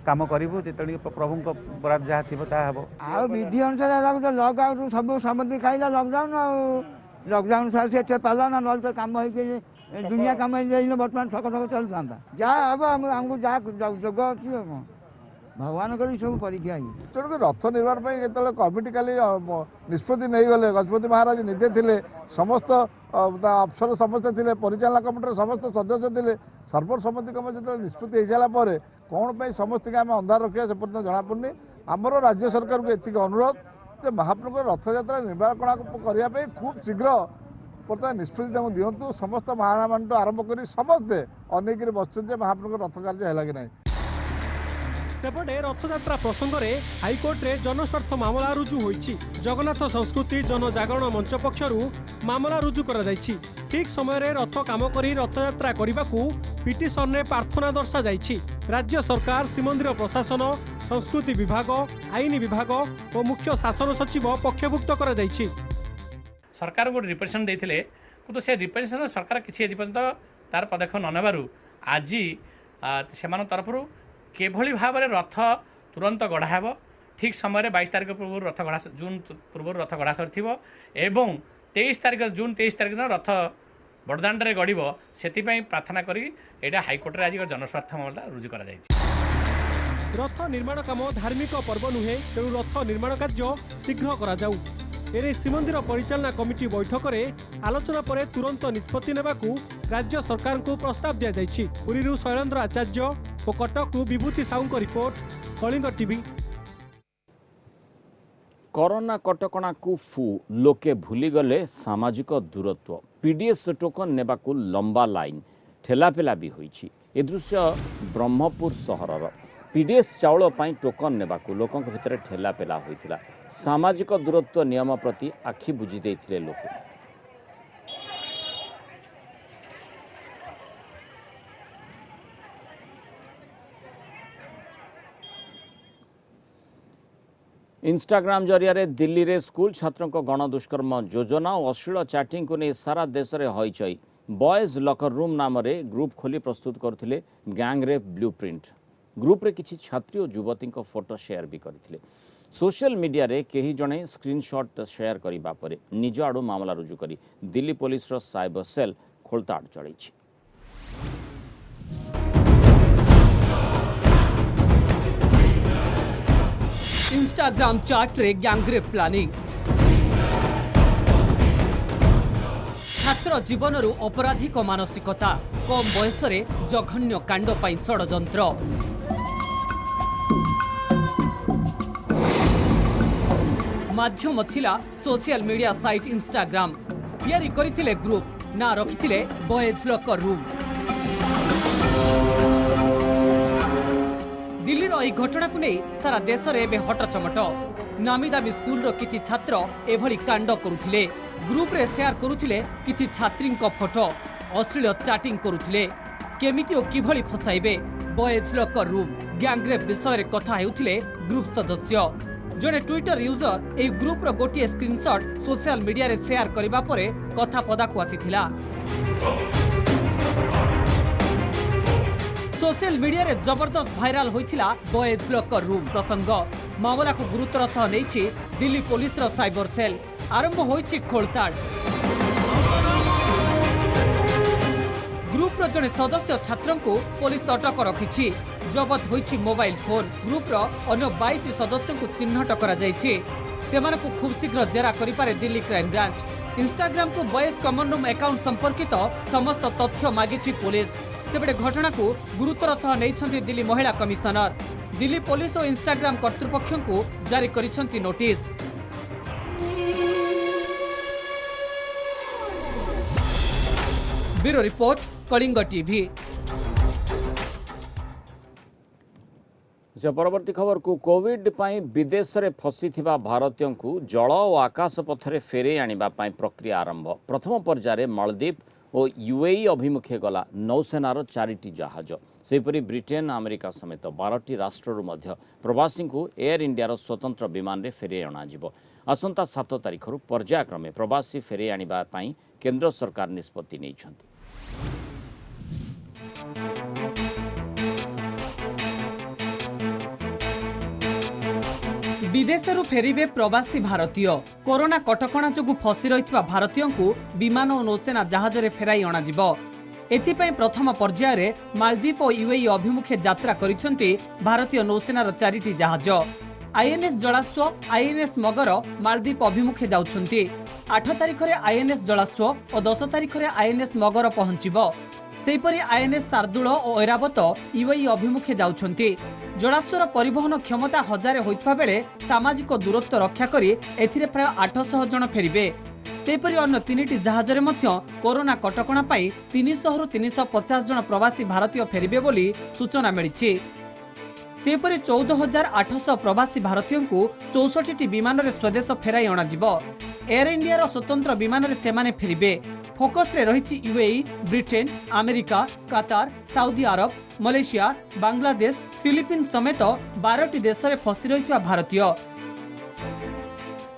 कम करूँ जो प्रभु बराद जहाँ थी हम आ विधि अनुसार लकडाउन सब समझ खाइला लकडाउन लकडाउन सारे से पाला ना ना कम हो दुनिया कम बर्तमान छक छक चलता जहाँ हम आमको जहाँ जोग अच्छी भगवान सब परीक्षा तेणुक रथ निर्माण जो कमिटी काली निष्पत्ति नहीं गले गजपति महाराज निजे थे समस्त अफसर समस्ते थे परिचालना कमिटर समस्त सदस्य थे सर्वसम्मति जो निष्पत्ति हो सारापर कौन पर समस्त आम अंधार रखा से पर्यटन जनापड़नी आमर राज्य सरकार को एति अनुरोध जे महाप्रभु रथयात्रा निर्माण करने खूब शीघ्र बर्तमान निष्पत्ति दिंतु समस्त महाराण आरंभ कर समस्ते अनेक बस महाप्रभु रथ कार्य है कि नहीं। सेपटे रथयात्रा प्रसंग में हाइकोर्ट रे जनस्वार्थ मामला रुजु होईछि। जगन्नाथ संस्कृति जनजागरण मंच पक्षरु मामला रुजु करा जायछि। ठीक समय रे रथ काम करी रथयात्रा करिबाकू पिटिशन रे प्रार्थना दर्शा जायछि। राज्य सरकार श्रीमंदिर प्रशासन संस्कृति विभाग आईन विभाग और मुख्य शासन सचिव पक्षभुक्त करा जायछि। सरकार को रिप्रेजेंटेशन देथिले किंतु से रिप्रेजेंटेशन सरकार किछि एजि पर्यंत तार पदक्षेप न नेबारु आज सेमान तरफरु केभली भाव में रथ तुरंत गढ़ा हेब ठीक समय 22 तारिख पूर्व रथ गढ़ा जून पूर्व रथ गढ़ा सर एवं 23 तारिख जून 23 तारिख दिन रथ बड़दाण्ड में गढ़ से प्रार्थना करी एटा हाइकोर्ट आज जनस्वार्थ मामला रुजु करा जायछि। रथ निर्माण काम धार्मिक पर्व नुहे तेणु रथ निर्माण कार्य शीघ्र करा जाऊ। एने श्रीमंदिर परिचालना कमिटी बैठक में आलोचना पर तुरंत निष्पत्ति नेबाकू राज्य सरकार को प्रस्ताव दिया जायछि। पुरीरू शैलेन्द्र आचार्य और कटकू विभूति साहू को रिपोर्ट कलिंग टीवी। कोरोना कटकणा को फू लोके भूलीगले सामाजिक दूरत्व पीडीएस टोकन नेबाकू लंबा लाइन ठेलापेला भी होईछि। ए दृश्य ब्रह्मपुर सहरर पीडीएस चाउल पाई टोकन नेबाकू लोकों भितर ठेलापेला होइतिला। सामाजिक दूरत्व नियम प्रति आखि बुझी देथिले लोके। इंस्टाग्राम जरिया दिल्ली रे स्कूल छात्रों को गण दुष्कर्म योजना और अश्लील चैटिंग को नहीं सारा देश में हईचई। बॉयज लॉकर रूम नाम रे ग्रुप खोली प्रस्तुत करथिले गैंग रेप ब्लूप्रिंट। ग्रुप रे किछि छात्री और युवती फोटो शेयर भी करथिले। सोशल मीडिया रे केही जणे स्क्रीनशॉट शेयर करिबा परे निज आडू मामला रुजु करी दिल्ली पुलिस रो साइबर सेल खोलताड़ चलैछि। इंस्टाग्राम चैट रे गैंगरेप प्लानिंग छात्र जीवनरू अपराधिक मानसिकता कम बयस रे जघन्य कांड पाई षड्यंत्र माध्यम थिला सोशल मीडिया साइट इंस्टाग्राम तैयारी करथिले ग्रुप ना रखिथिले बॉयज लॉकर रूम। दिल्लीर यह घटना को नहीं सारा देश में एवं हटचमट नामी दामी स्कूल किसी छात्र एभली कांड करुथिले। ग्रुप रे शेयर करुथिले किसी छात्री फोटो अश्लील चैटिंग करुथिले केमिति ओ किभली फसाइबे। बॉयज लॉकर रूम गैंगरेप विषय में कथा हेउथिले ग्रुप सदस्य। जड़े ट्विटर यूजर ए ग्रुप रो गोटे स्क्रीनशॉट सोशल मीडिया रे शेयर करिबा परे कथा पदाकू आसीथिला। सोशल मीडिया रे जबरदस्त भाइराल होइथिला बॉयज लॉकर रूम प्रसंग। मामला को गुरुतर सह नैछि दिल्ली पुलिस रो साइबर सेल। आरंभ होइछि खोलताड़। ग्रुप रो जने सदस्य छात्रों को पुलिस अटक रखिछि। जबत होइछि मोबाइल फोन। ग्रुप रो अन्य 22 सदस्यों को चिन्हट करा जाइछि। सेमाने को खूब शीघ्र जेरा करि पारे दिल्ली क्राइम ब्रांच। इंस्टाग्राम को बॉयज कॉमन रूम अकाउंट संपर्कित समस्त तथ्य मागिछि पुलिस। सेपटे घटना को गुरुतर सह नैछन्ति दिल्ली महिला कमिशनर। दिल्ली पुलिस और इंस्टाग्राम कर्तृपक्ष को जारी करिछन्ति notice. Bureau report Kalinga TV. परवर्ती खबर को कोविड पाई विदेश रे फसी थिबा भारतीयों को जल और आकाश पथरे फेरे आनिबा पाई प्रक्रिया आरंभ। प्रथम पर्याय मालदीप और यूएई अभिमुखे गला नौसेनार 4टी जहाज। सेपरी ब्रिटेन अमेरिका समेत 12टी राष्ट्ररू मध्य प्रवासी को एयर इंडिया स्वतंत्र विमान रे फेरे अणाजिबो। आसंता 7 तारिखरू पर्यायक्रमे प्रवासी फेरे आनिबा पाई केंद्र सरकार निष्पत्ति नेइछन्ति। विदेशरू फेरिबे प्रवासी भारतीय। कोरोना कटकणा जोगु फसी रहितबा भारतीयों को विमान और नौसेना जहाज रे फेराई अणाजिबो। एथिपाई प्रथम पर्याय रे मालदीप और यूएई अभिमुखे यात्रा करिसंती भारतीय नौसेनार 4टी जहाज। आईएनएस जलाश्व आईएनएस मगर मालदीप अभिमुखे जाउछंती। 8 तारिखरे आईएनएस जलाश्व और 10 तारिखरे आईएनएस मगर पहुंचब। सेहीपरि आईएनएस शार्दूल और ऐरावत यूएई अभिमुखे जाउछंती। जलाश्वर परिवहन क्षमता 1000 होइतबा बेले सामाजिक दूरत्व रक्षा करी एथिरे प्राय 800 जन फेरिबे। सेहीपरि अन्य 3टी जहाजरे मध्य कोरोना कटकणा पाई 300 रु 350 जन प्रवासी भारतीय फेरिबे बोली सूचना मिलिछि। सेहीपरि 14,800 प्रवासी भारतीयों को 64टी विमान रे स्वदेश फेराई अणाजिब। एयर इंडिया स्वतंत्र विमान रे सेमाने फेरिबे। फोकस रे रहिछि यूएई, ब्रिटेन, अमेरिका, कतार, सऊदी अरब, मलेशिया, बांग्लादेश, फिलिपींस समेत 12टी देश रे फसी रहिଥିବା भारतीय।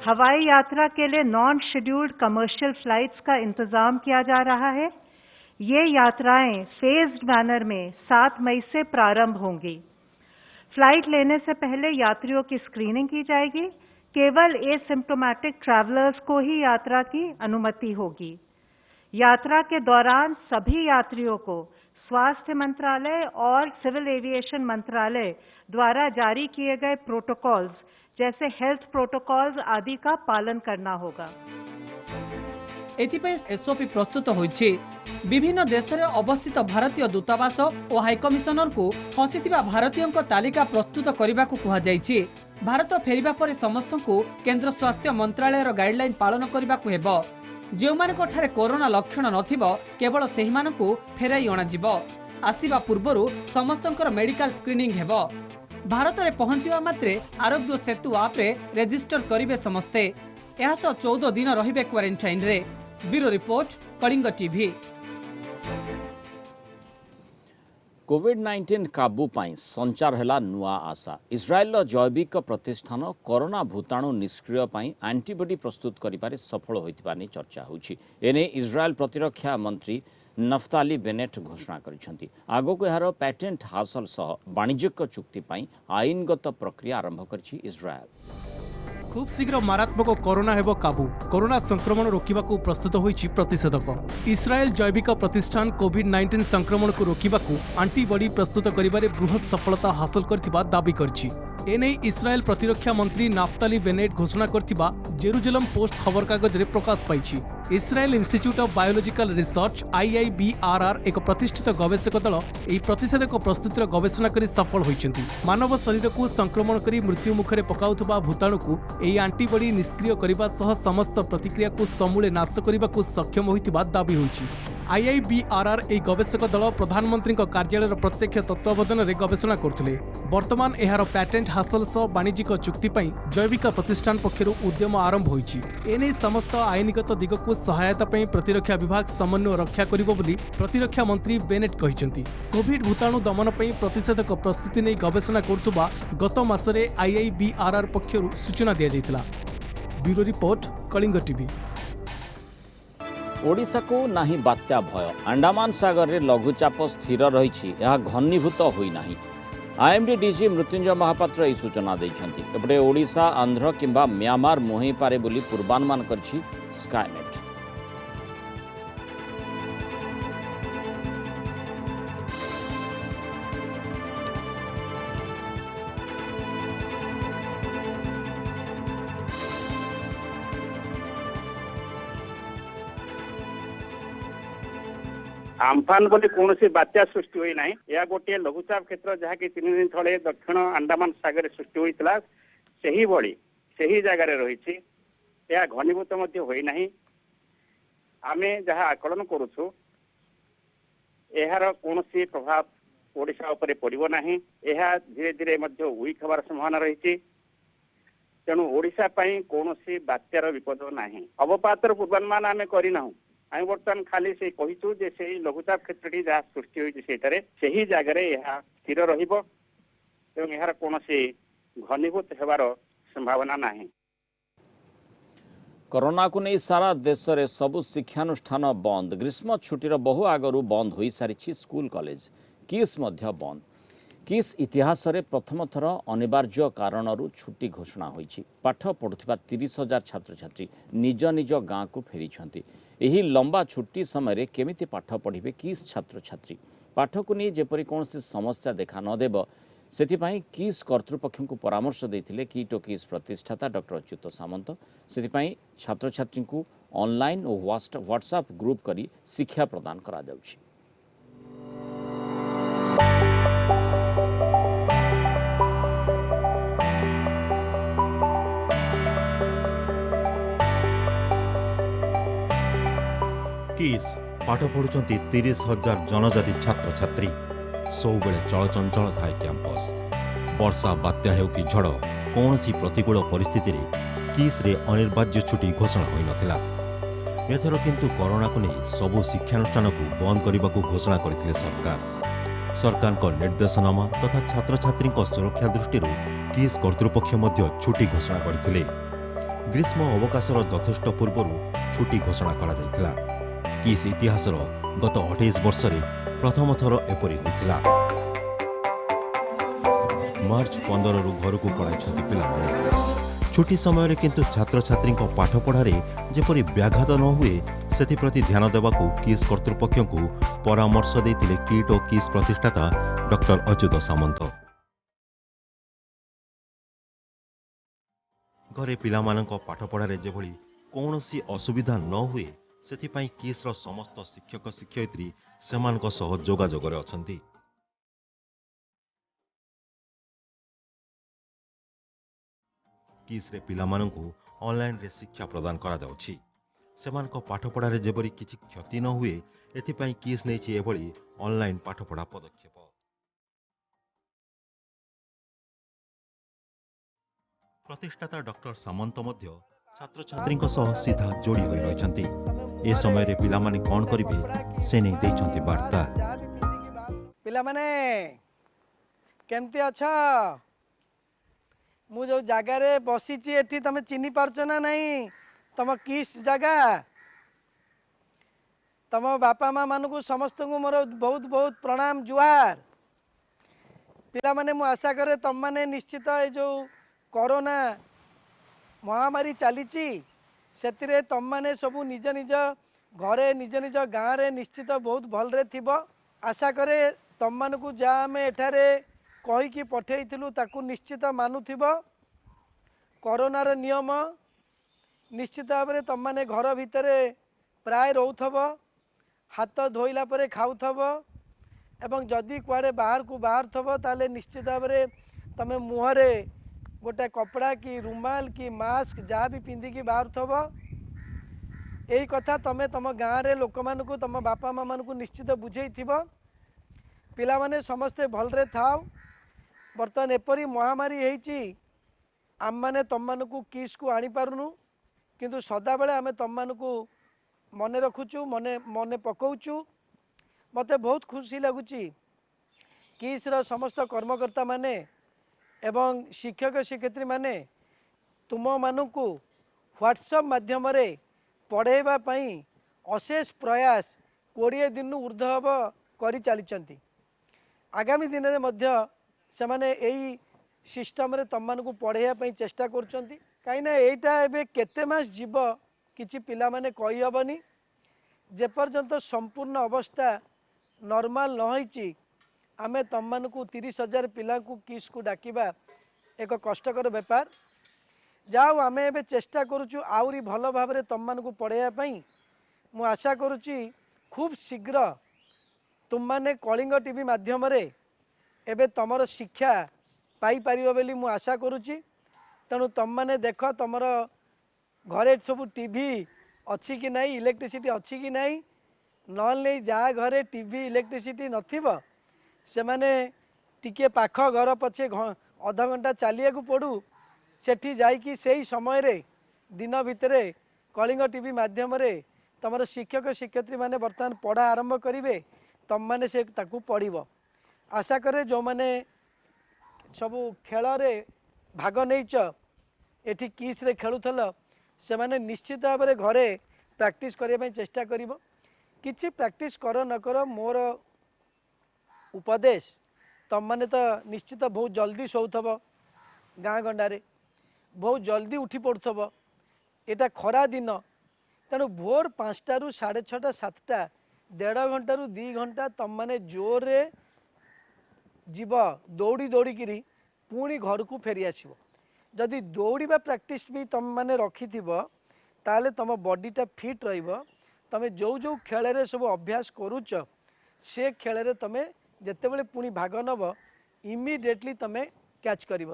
हवाई यात्रा के लिए नॉन शेड्यूल्ड कमर्शियल फ्लाइट्स का इंतजाम किया जा रहा है। ये यात्राएं फेज्ड मैनर में 7 मई से प्रारंभ होंगी। फ्लाइट लेने से पहले यात्रियों की स्क्रीनिंग की जाएगी। केवल एसिम्प्टोमेटिक ट्रैवलर्स को ही यात्रा की अनुमति होगी। यात्रा के दौरान सभी यात्रियों को स्वास्थ्य मंत्रालय और सिविल एविएशन मंत्रालय द्वारा जारी किए गए प्रोटोकॉल्स जैसे हेल्थ प्रोटोकॉल्स आदि का पालन करना होगा। एथिपई एसओपी प्रस्तुत होइछि। विभिन्न देश में अवस्थित भारतीय दूतावास और हाईकमिशनर को फसीथिबा भारतीयों तालिका प्रस्तुत करने को कहुଯାଇଛି। भारत फेरिबा पर समस्त को केंद्र स्वास्थ्य मंत्रालय गाइडलाइन पालन करने को हेबो। जो मानकठारे कोरोना लक्षण नथिबो केवल सेहि मानकु फेराई अणाजिब। आसिबा पूर्वरु समस्तंकर मेडिकल स्क्रीनिंग हेबो। भारत में पहुंचवा मात्रे आरोग्य सेतु आप रे रेजिस्टर करिवे समस्ते। यह 14 दिन रहिबे क्वारंटाइन रे। Bureau report, Kalinga TV. Covid काबू पाई संचार हैला नुआ आशा। इस्राएल जैविक प्रतिष्ठान कोरोना भूताणु निष्क्रिय पाई एंटीबॉडी प्रस्तुत करिबारे सफल होइतिबानी चर्चा होछि। एने इस्राएल प्रतिरक्षा मंत्री नफ्ताली बेनेट घोषणा करिसेंति। आगोको एहार पैटेंट हासिल सह वाणिज्यिक चुक्ति पाई आईनगत प्रक्रिया आरंभ करिछि इस्राएल। खूब शीघ्र मारात्मक कोरोना हेबो काबू। कोरोना संक्रमण रोकिबाकू प्रस्तुत होइछि प्रतिषेधक। इस्राएल जैविक प्रतिष्ठान कोविड-19 संक्रमण को रोकिबाकू एंटीबॉडी प्रस्तुत करिबारे बृहत सफलता हासिल करथिबा दाबी करछि। एने इस्राएल प्रतिरक्षा मंत्री नाफ्ताली बेनेट घोषणा करथिबा जेरुजेलम पोस्ट खबर कागज रे प्रकाश पाइछि। Israel institute of biological research IIBRR एक प्रतिष्ठित गवेषक दल एही प्रतिषेधक प्रस्तुतिर गवेषणा करी सफल होइछन्ति। मानव शरीर को संक्रमण करी मृत्यु मुखरे पकाउथबा भूताणु को एही एंटीबॉडी निष्क्रिय करिबा सह समस्त प्रतिक्रिया को समूले नाश करिबा को सक्षम होइतिबा दाबी होइछि। IIBRR एही गवेषक दल प्रधानमंत्री कार्यालय प्रत्यक्ष तत्वावधान रे गवेषणा करथिले। वर्तमान एहार पैटेंट हासिल सह वाणिज्यिक चुक्ति पई जैविक प्रतिष्ठान पक्षरु उद्यम आरंभ होइछि। एने समस्त आईनगत दिग को सहायता पई प्रतिरक्षा विभाग समन्वय रक्षा करिबो बोली प्रतिरक्षा मंत्री बेनेट कहिसेंति। कोविड भूताणु दमन पई प्रतिषेधक प्रस्तुति नै गवेषणा करथुबा गत मासरे IIBRR पक्षरु सूचना दिया जायतिला। Bureau report, Kalinga TV. Odisha को नाही बात्या भय। अंडमान सागर रे लघुचाप स्थिर रही घनीभूत होई नाही। IMD DG मृत्युंजय महापात्र यह सूचना देइछन्ति। एपटे ओडिशा, आंध्र किंबा म्यांमार मुहई पारे बोली पूर्वानुमान करछि स्काईनेट। आम्फान बोली कौन बात्या सृष्टि होई नाही। यह गोटे लघुचाप क्षेत्र जहाँकि 3 दिन तले दक्षिण अंडमान सागर सृष्टि होइतला सही भली सही जगार रही। यह घनीभूत मध्य होई नाही। आमे जहाँ आकलन करूछु यार कौन प्रभाव ओडिशा उपरे पड़िबो नाही। यह धीरे धीरे मध्य वीक हबार संभावना रही। तेणु ओडिशा पई कौन बात्यार विपद नाही। अवपातर पूर्वानुमान आमे करिनाहु। आम बर्तमान खाली से कहीचु जे से लघुचाप क्षेत्रटी जहाँ सृष्टि होती से जगार यह स्थिर रहिबो एवं यार कौन घनीभूत होबार संभावना नाही। कोरोना को नहीं सारा देश में सबु शिक्षानुष्ठान बंद। ग्रीष्म छुट्टीर बहु आगरू बंद हो सारी स्कूल कॉलेज किस मध्य बंद। किस इतिहास रे प्रथम थर अनिवार्य कारणरू छुट्टी घोषणा होईछि। पाठ पढ़ुथिबा 30,000 छात्र छात्री निज निज गाँ को फेरी। एही लंबा छुट्टी समय केमिति पाठ पढ़िबे किस छात्र छात्री। पाठ को नहीं जेपरी कौन समस्या देखा नदेव सेथिपाई किस कर्तृपक्ष को परामर्श देथिले किट और किस प्रतिष्ठाता डॉक्टर अच्युत सामंत। सेथिपाई छात्र छात्री को ऑनलाइन और व्हाट्सएप ग्रुप करी शिक्षा प्रदान करा जाउछि। किस पाठ पढ़ुंट 30,000 जनजाति छात्र छात्री सबुबले चलचंचल थाए कैंपस। वर्षा बात्या हेउ कि झड़ कौन प्रतिकूल परिस्थिति रे किस रे अनिर्वाज्य छुट्टी घोषणा होई नथिला। एथर किंतु कोरोना को नहीं सबु शिक्षानुष्ठान को बंद करने को घोषणा करथिले सरकार। सरकार निर्देशनामा तथा छात्र छात्री सुरक्षा दृष्टि किस कर्तृपक्ष मध्य छुट्टी घोषणा करथिले। ग्रीष्म अवकाशर यथेष्ट पूर्व छुट्टी घोषणा करा जायथिला। किस इतिहासर गत 28 वर्ष रे प्रथम थर एपरी होइथिला। मार्च 15 रु घर को पळाइछन्ति पिलामाने। छुट्टी समय किंतु छात्र छात्री पाठ पढ़ारे जेपरी व्याघात न हुए सेप्रति ध्यान देवाकू किस कर्तृपक्ष को परामर्श देथिले किट और किस प्रतिष्ठाता डॉक्टर अच्युत सामंत। घरे पिलामानंक पाठ पढ़ारे जेभली कौनसी असुविधा न हुए सेथिपाई किस्र समस्त शिक्षक शिक्षयित्री सेमानक सह जोगाजोगरे अछंती। किस्रे पिलामानंकु ऑनलाइन रे शिक्षा प्रदान करा जाउछि। सेमानक पाठपढ़ारे जेबरी किछि क्षति न हुए एथिपाई किस नेछि एभली ऑनलाइन पाठपढ़ा पदक्षेप। प्रतिष्ठाता डॉक्टर सामंत मध्य छात्र छात्री सह सीधा जोड़ी होई रहिछंती। ए समय रे पिला माने कोन करिवे से नै दैछंती वार्ता। पिला माने केमती अछ? मु जो जगह रे बसीची एठी तमे चिन्ही पारछ ना नहीं? तम किस जगह? तम बापा माँ मानकु समस्त को मोर बहुत बहुत प्रणाम जुहार। पिला माने मु आशा करे तम माने निश्चित ए जो कोरोना महामारी चलीची से तम मैंने सबू निज निज घरे निज निज गाँव रे निश्चित बहुत भलरे थिबो। आशा करे तम मानकु जा आमे एठारे कहीकि पठेइथिलु ताकु निश्चित मानुथिबो। कोरोनार नियम निश्चित भाव में तम मैंने घर भितरे प्राय रोथबो, हाथ धोइला परे खाउथबो एवं जदि कुआडे बाहर को बाहर थबो ताले निश्चित भाव में तमे मुहरे गोटे कपड़ा कि रुमाल कि मास्क जहाँ भी पिंधिकी बाहर थब। यही कथा तमे तम गाँव रे लोक मानकु तम बापा माँ मानकु निश्चित बुझे पिला माने समस्ते भलरे थाओ। बर्तमान एपरी महामारी हेची आम माने तम मानकु किस को आनी पारुनु किंतु सदाबेले आमे तम मानकु मने रखुचु मने मने पकाउचु। मते बहुत खुशी लगुची किस्र समस्त कर्मकर्ता माने एवं शिक्षक शिक्षयित्री माने तुम मानकु व्हाट्सएप माध्यम रे पढ़ेबा पई अशेष प्रयास 20 दिन ऊर्ध्व करी चलीचंती। आगामी दिन रे मध्य से माने एई सिस्टम रे तम मानकु पढ़ेया पई चेष्टा करचंती। काई ना एटा एबे केते मास जीव किछि पिला माने कहि हबनी। जे पर्यंत संपूर्ण अवस्था नॉर्मल न होईची आमे तम मानकु 30,000 पिला को किस को डाकिबा एक कष्टकर व्यापार। जाओ आमे एबे चेष्टा करूचु आउरी भल भाव रे तम मानकु पढ़ेया पई। मु आशा करूची खूब शीघ्र तुम माने कलिंग टीवी माध्यम रे एबे तमर शिक्षा पाई परिबो बेली मु आशा करूची। तेणु तम माने देख तमर घरे सब टीवी अच्छी कि नहीं, इलेक्ट्रिसिटी अच्छी कि नहीं, नले जा घरे टीवी इलेक्ट्रिसिटी नथिबो से माने टिके पाख घर पछे अध घंटा चलिया को पड़ू सेठी जाइकी सेही समय रे दिन भितरे कलिंग टीवी माध्यम रे तमर शिक्षक शिक्षयित्री माने वर्तमान पढ़ा आरंभ करिवे। तम माने से ताकू पढ़िबो। आशा करे जो माने सबू खेल रे भाग नहींच एठी किस रे खेलुथल से माने निश्चित भाव में घरे प्रैक्टिस करने चेष्टा करिबो। किछि प्रैक्टिस कर न कर मोर उपदेश तम माने तो निश्चित बहुत जल्दी शोथब गाँ गंडारे बहुत जल्दी उठी पड़ुथब। एटा खरा दिन तेणु भोर 5टा रु 6:30 7टा 1.5 घंटा रु 2 घंटा तम माने जोर रे जीव दौड़ी दौड़िकी पुणी घर को फेरी आसो जदि दौड़ा प्रैक्टिस भी तुम मैंने रखि ताले तुम बॉडीटा फिट रमें जो जो खेल सब अभ्यास करुच से खेल तुम जितेबले पुणी भाग नब इमिडिएटली तुम कैच कर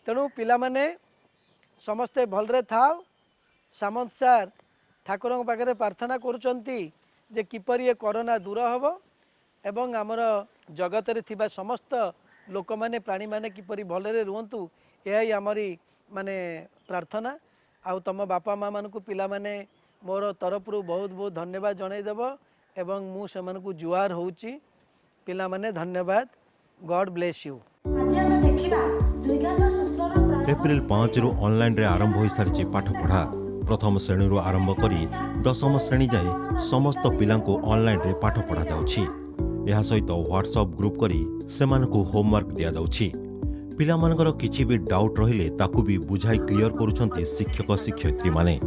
तेणु पिला माने समस्ते भलरे थाओ सामंत सार ठाकुर पाखे प्रार्थना करुचंती जे किपर ये कोरोना दूर हम एवं आमर जगत रे थिबा समस्त लोक माने प्राणी माने किपरि भलरे रुहंतु यही आमरी माने प्रार्थना आउ तुम बापा माँ मान को पिला माने मोर तरफ बहुत बहुत धन्यवाद जनईदेव एवं मु से जुआर होउची पिला माने धन्यवाद गॉड ब्लेस यू। एप्रिल 5 रु ऑनलाइन रे आरंभ हो सारी पाठपढ़ा प्रथम श्रेणी रु आरंभ करी 10म श्रेणी जाए समस्त पिला ऑनलाइन रे पाठ पढ़ा जाउछि। यह सहित व्हाट्सएप ग्रुप करी सेमानकु होमवर्क दिया जाउछि। पिला मानकर किछि भी डाउट रहिले ताकु भी बुझाई क्लियर करूछन्ते शिक्षक शिक्षयित्री माने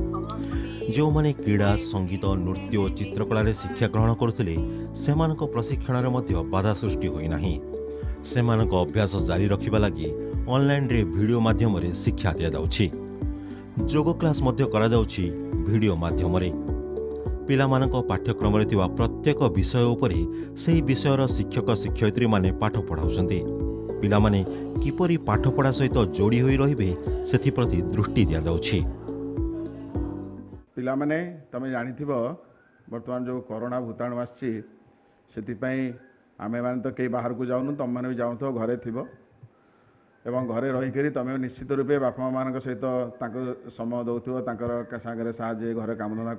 जो माने क्रीड़ा संगीत नृत्य और चित्रकला रे शिक्षा ग्रहण करुथिले सेमानक प्रशिक्षण रे मध्य बाधा सृष्टि होई नाही। सेमानक अभ्यास जारी रखिबा लागि ऑनलाइन रे वीडियो माध्यम रे शिक्षा दिया जाउछि। जोग क्लास मध्य करा जाउछि वीडियो माध्यम रे। पिला मानक पाठ्यक्रम रे थिबा प्रत्येक विषय उपरे सेही विषयर शिक्षक शिक्षयित्री माने पाठ पढ़ाउछन्ति। पिला माने किपरि पाठ पढ़ा सहित जोड़ी होई रहिबे सेथि प्रति दृष्टि दिया जाउछि। पिला माने तमे जानिथिबो वर्तमान जो कोरोना भूताणु आछि सेथिपई आमे माने तो कई बाहर को जाउनु तम माने भी जाउथो घरे थिबो एवं घरे रहीकरी तुम निश्चित रूपे बापा मान सहित समय दौथो सागर साहय घर कामधंदा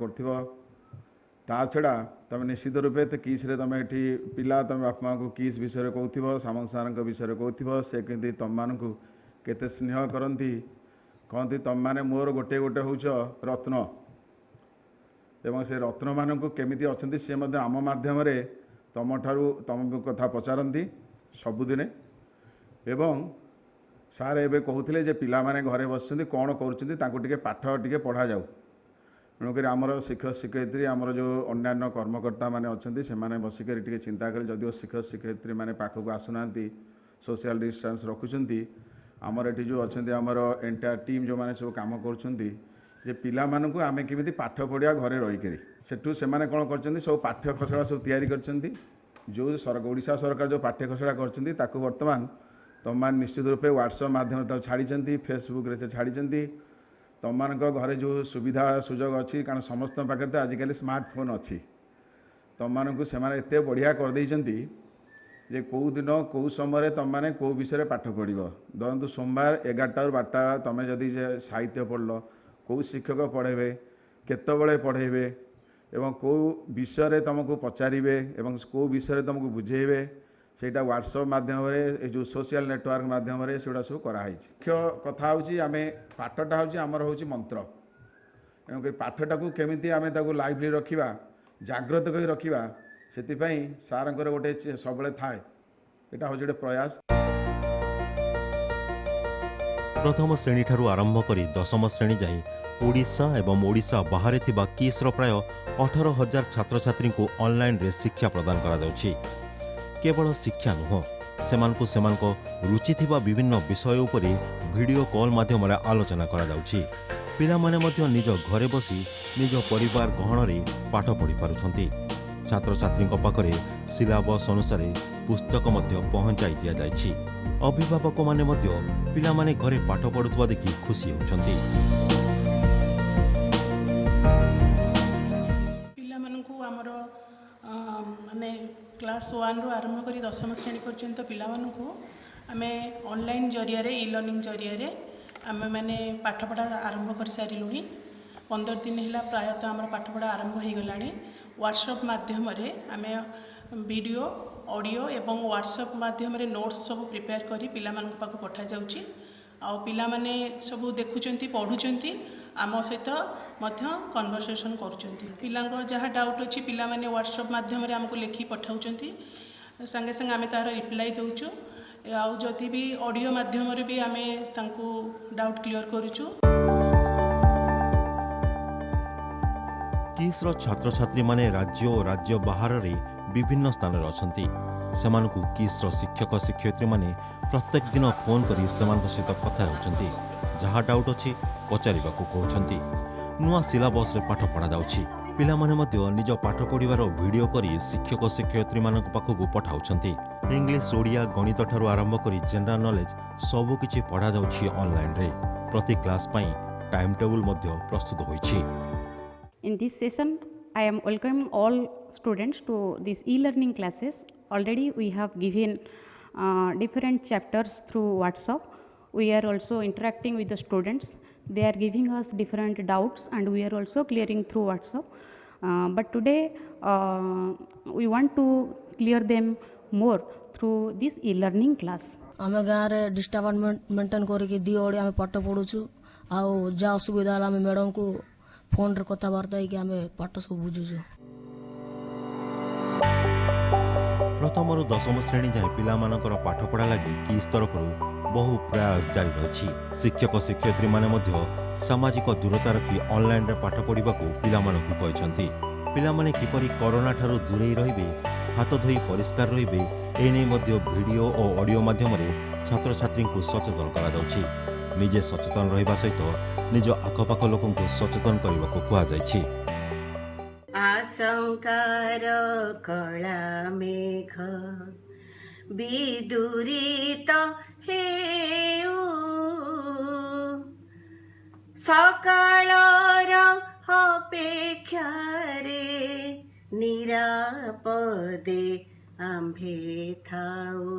कर छड़ा तुम निश्चित रूपे तो किस तुम ये पिला तुम बापा माँ को किस विषय कहूथ सामंत सार विषय कहूथ से कमी तुम मान केते स्नेह करती कहती तुम मैंने मोर गोटे गोटे हूँ रत्न एवं से रत्न मान केमी अच्छा सी आम मध्यम तुम तुम कथा पचारती सबुदिने एवं सार एवं कहते जे पिला माने घरे बस कौन कर पाठ टे पढ़ा जाऊ तेणुक आमर शिक्षक शिक्षयित्री आमर जो अन्य कर्मकर्ता मैंने अच्छा से बसिक चिंता करें जदिव शिक्षक शिक्षयित्री मैंने पाखक आसुना सोशल डिस्टेंस रखुंट आमर ये जो अच्छा आमर एंटायर टीम जो मैंने सब कम कर पिला मानू आम केमी पाठ पढ़िया घरे रहीकि सेठू से कौन कर सब पाठ्य खसड़ा सब तैयारी कर जो ओडिशा सरकार जो पाठ्य खसड़ा कर बर्तमान तुम मान निश्चित रूपे व्हाट्सएप माध्यम छाड़ी फेसबुक रे छाड़ी तुम मान घरे जो सुविधा सुजोग अच्छी कारण समस्त पाखे तो आजिकल स्मार्टफोन अच्छी तुम मानक से बढ़िया करदे जे कौ दिन कौ समय तुम मैंने कौ विषय पाठ पढ़ धरतु सोमवार 11टा ରୁ 12ଟା तुम जदि साहित्य पढ़ल कौ शिक्षक पढ़ेबे केतबेले पढ़ेबे एवं कौ विषय तुमको पचारे एवं कौ विषय तुमको बुझेबे सेटा व्हाट्सएप माध्यम जो सोशल नेटवर्क माध्यम से सब कराई मुख्य कथा हूँ पाठटा हूँ आमर हूँ मंत्र एवं पाठटा को केमी आम लाइवली रखा जाग्रत कर रखा से सार गोटे सब थाए यहाँ हूँ गोटे प्रयास। प्रथम श्रेणी ठारू आरंभ करी 10ମ श्रेणी जाए ओडिशा एवं ओडिशा बाहर थिबा किस्र प्राय 18,000 छात्र छात्री को ऑनलाइन रे शिक्षा प्रदान करा जाउछि। केवल शिक्षा नुह सेमानकु सेमानक रुचि थिबा विभिन्न विषय उपरे वीडियो कॉल माध्यम आलोचना करा जाउछि। पिला माने मध्य निज घरे बसी निज परिवार गहन रे पाठ पढ़ी पारुछंती। छात्र छात्री पाखरे सिलेबस अनुसार पुस्तक मध्य पहुंचाई दिया जाइछि। अभिभावक माने मध्य पिला माने घरे पाठ पढ़ुवा देखि खुशी होउछंती। पिला मानकु हमर माने क्लास 1 रु आरंभ करी 10ମ श्रेणी पर्यंत पिला मानकु आमे ऑनलाइन जरिया रे ई लर्निंग जरिया रे आमे माने पाठ पढ़ा आरंभ कर सारिलुनी 15 दिन हिला प्रायतः हमर पाठ पढ़ा आरंभ हो गलानी। व्हाट्सएप माध्यम रे आमे वीडियो ऑडियो एवं व्हाट्सएप माध्यम रे नोट्स सब प्रिपेयर करी पिला मानक पाक पठा जाउची आ पिला माने सब देखुचंती पढुचंती आम सहित मध्य कन्वर्सेशन करुचंती। पिलांको जहाँ डाउट अच्छी पिला माने व्हाट्सएप माध्यम रे हमको लिखि पठाउचंती संगे संगे आमे तार रिप्लाई दउचु आउ जति भी ऑडियो माध्यम रे भी आमे तांको डाउट क्लियर करूचु। किस्र छात्र छात्री माने राज्य और राज्य बाहर रे विभिन्न स्थान रे अछंती। ସେମାନଙ୍କୁ କିସ୍ର ଶିକ୍ଷକ ଶିକ୍ଷୟିତ୍ରୀ ମାନେ ପ୍ରତ୍ୟେକ ଦିନ ଫୋନ୍ କରି ସେମାନଙ୍କ ସହିତ କଥା ହେଉଛନ୍ତି। ଯାହା ଡାଉଟ୍ ଅଛି ପଚାରିବାକୁ କହୁଛନ୍ତି। ନୂଆ ସିଲାବସ୍ରେ ପାଠ ପଢ଼ାଯାଉଛି। ପିଲାମାନେ ମଧ୍ୟ ନିଜ ପାଠ ପଢ଼ିବାର ଭିଡ଼ିଓ କରି ଶିକ୍ଷକ ଶିକ୍ଷୟିତ୍ରୀମାନଙ୍କ ପାଖକୁ ପଠାଉଛନ୍ତି। ଇଂଲିଶ, ଓଡ଼ିଆ, ଗଣିତ ଠାରୁ ଆରମ୍ଭ କରି ଜେନେରାଲ ନଲେଜ ସବୁକିଛି ପଢ଼ାଯାଉଛି ଅନଲାଇନ୍ରେ। ପ୍ରତି କ୍ଲାସ୍ ପାଇଁ ଟାଇମ୍ ଟେବୁଲ୍ ମଧ୍ୟ ପ୍ରସ୍ତୁତ ହୋଇଛି। In this session, I am welcoming all students to these e-learning classes. Already we have given different chapters through WhatsApp. We are also interacting with the students. They are giving us different doubts and we are also clearing through WhatsApp. But today we want to clear them more through this e-learning class. आम गाँव में disturbance maintain करके दी OD आम पाठ पढ़ुचु आउ जा असुविधा आम मैडम को फोन रे कथबार्ता आम पाठ सब बुझुचु। प्रथमରୁ ଦଶମ ଶ୍ରେଣୀ ଯାଏଁ ପିଲାମାନଙ୍କର ପାଠପଢ଼ା ଲାଗି କିସ୍ ତରଫରୁ ବହୁ ପ୍ରୟାସ ଜାରି ରହିଛି। ଶିକ୍ଷକ ଶିକ୍ଷୟିତ୍ରୀମାନେ ମଧ୍ୟ ସାମାଜିକ ଦୂରତା ରଖି ଅନଲାଇନ୍ରେ ପାଠ ପଢ଼ିବାକୁ ପିଲାମାନଙ୍କୁ କହିଛନ୍ତି। ପିଲାମାନେ କିପରି କରୋନା ଠାରୁ ଦୂରେଇ ରହିବେ, ହାତ ଧୋଇ ପରିଷ୍କାର ରହିବେ, ଏନେଇ ମଧ୍ୟ ଭିଡ଼ିଓ ଓ ଅଡ଼ିଓ ମାଧ୍ୟମରେ ଛାତ୍ରଛାତ୍ରୀଙ୍କୁ ସଚେତନ କରାଯାଉଛି। ନିଜେ ସଚେତନ ରହିବା ସହିତ ନିଜ ଆଖପାଖ ଲୋକଙ୍କୁ ସଚେତନ କରିବାକୁ କୁହାଯାଇଛି। आशंकार कला मेघ विदूरित हेउ सकाळर अपेक्षारे निरापदे आम्भे थाऊ।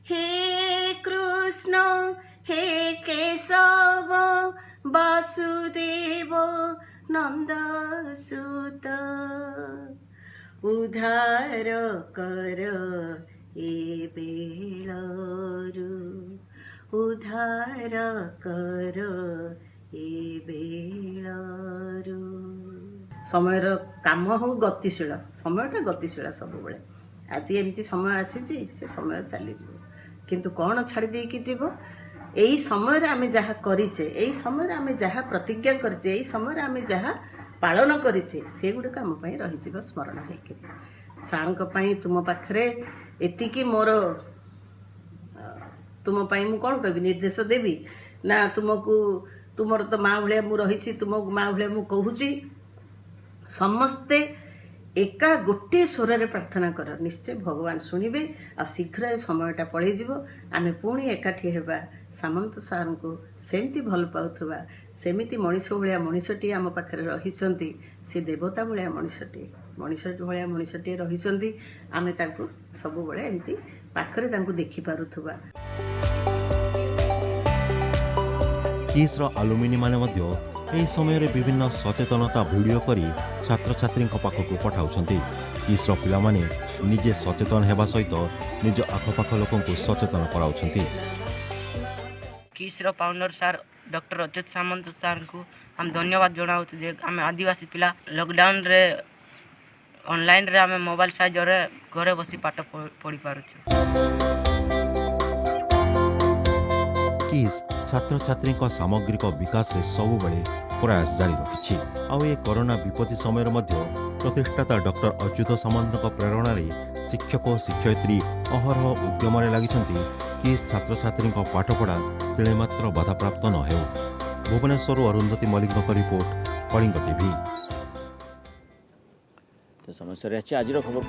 हे कृष्ण हे केशव वासुदेव नंदसुत उद्धार कर ए बेलरु उद्धार कर ए बेलरु। समयर काम हो गतिशील समयटा गतिशील सब बेले आज एमती समय आसी से समय चली किंतु कौन छाड़ी देकी जीव यही समय आम जहाँ करेचे यही समय आम जहाँ प्रतिज्ञा करेचे यही समय आम जहाँ पालन करेचे से गुड़िक आम रही स्मरण होकर सार तुम पाखे एतिकी मोर तुम मु कौन कह निर्देश देवी ना तुमको तुम तो माँ भाया मु रही तुम माँ भाया मु कहूँ समस्ते एका गोटे स्वर रे प्रार्थना कर निश्चय भगवान शुणवे आ शीघ्र ए समयटा पलैज आम पुणी एकाठी हेबा सामंत सार को सेमती भल पाउथुबा सेमिति मनीष भाया मनीषटी आम पाखे रही से देवता भाया मनीषटी भाया मनीषटी रही आम सब बड़े एमती पाखरे देखि पारुथुबा। किस्र आलुमिनी माने मध्य ଏହି ସମୟରେ ବିଭିନ୍ନ ସଚେତନତା ଭିଡ଼ିଓ କରି ଛାତ୍ରଛାତ୍ରୀଙ୍କ ପାଖକୁ ପଠାଉଛନ୍ତି। କିସ୍ର ପିଲାମାନେ ନିଜେ ସଚେତନ ହେବା ସହିତ ନିଜ ଆଖପାଖ ଲୋକଙ୍କୁ ସଚେତନ କରାଉଛନ୍ତି। किस्र फाउंडर सार डॉक्टर अच्युत सामंत सार को हम धन्यवाद जनाऊँ जे आम आदिवासी पिला लॉकडाउन रे ऑनलाइन रे आम मोबाइल साहाय्य रे घरे बसी पाठ पढ़ी पारुछु। किस छात्र छात्री सामग्रिक विकास में सबुबले प्रयास जारी रखी आउ ए कोरोना विपत्ति समय प्रतिष्ठाता डॉक्टर अच्युत सामंत प्रेरणा शिक्षक और शिक्षयित्री अहरह उद्यम लगी कि छात्र छात्री पाठपढ़ा तिले मात्र बाधाप्राप्त न हो। Bhubaneswar Arundhati Malik report Kalinga TV. तो समस्या आज खबर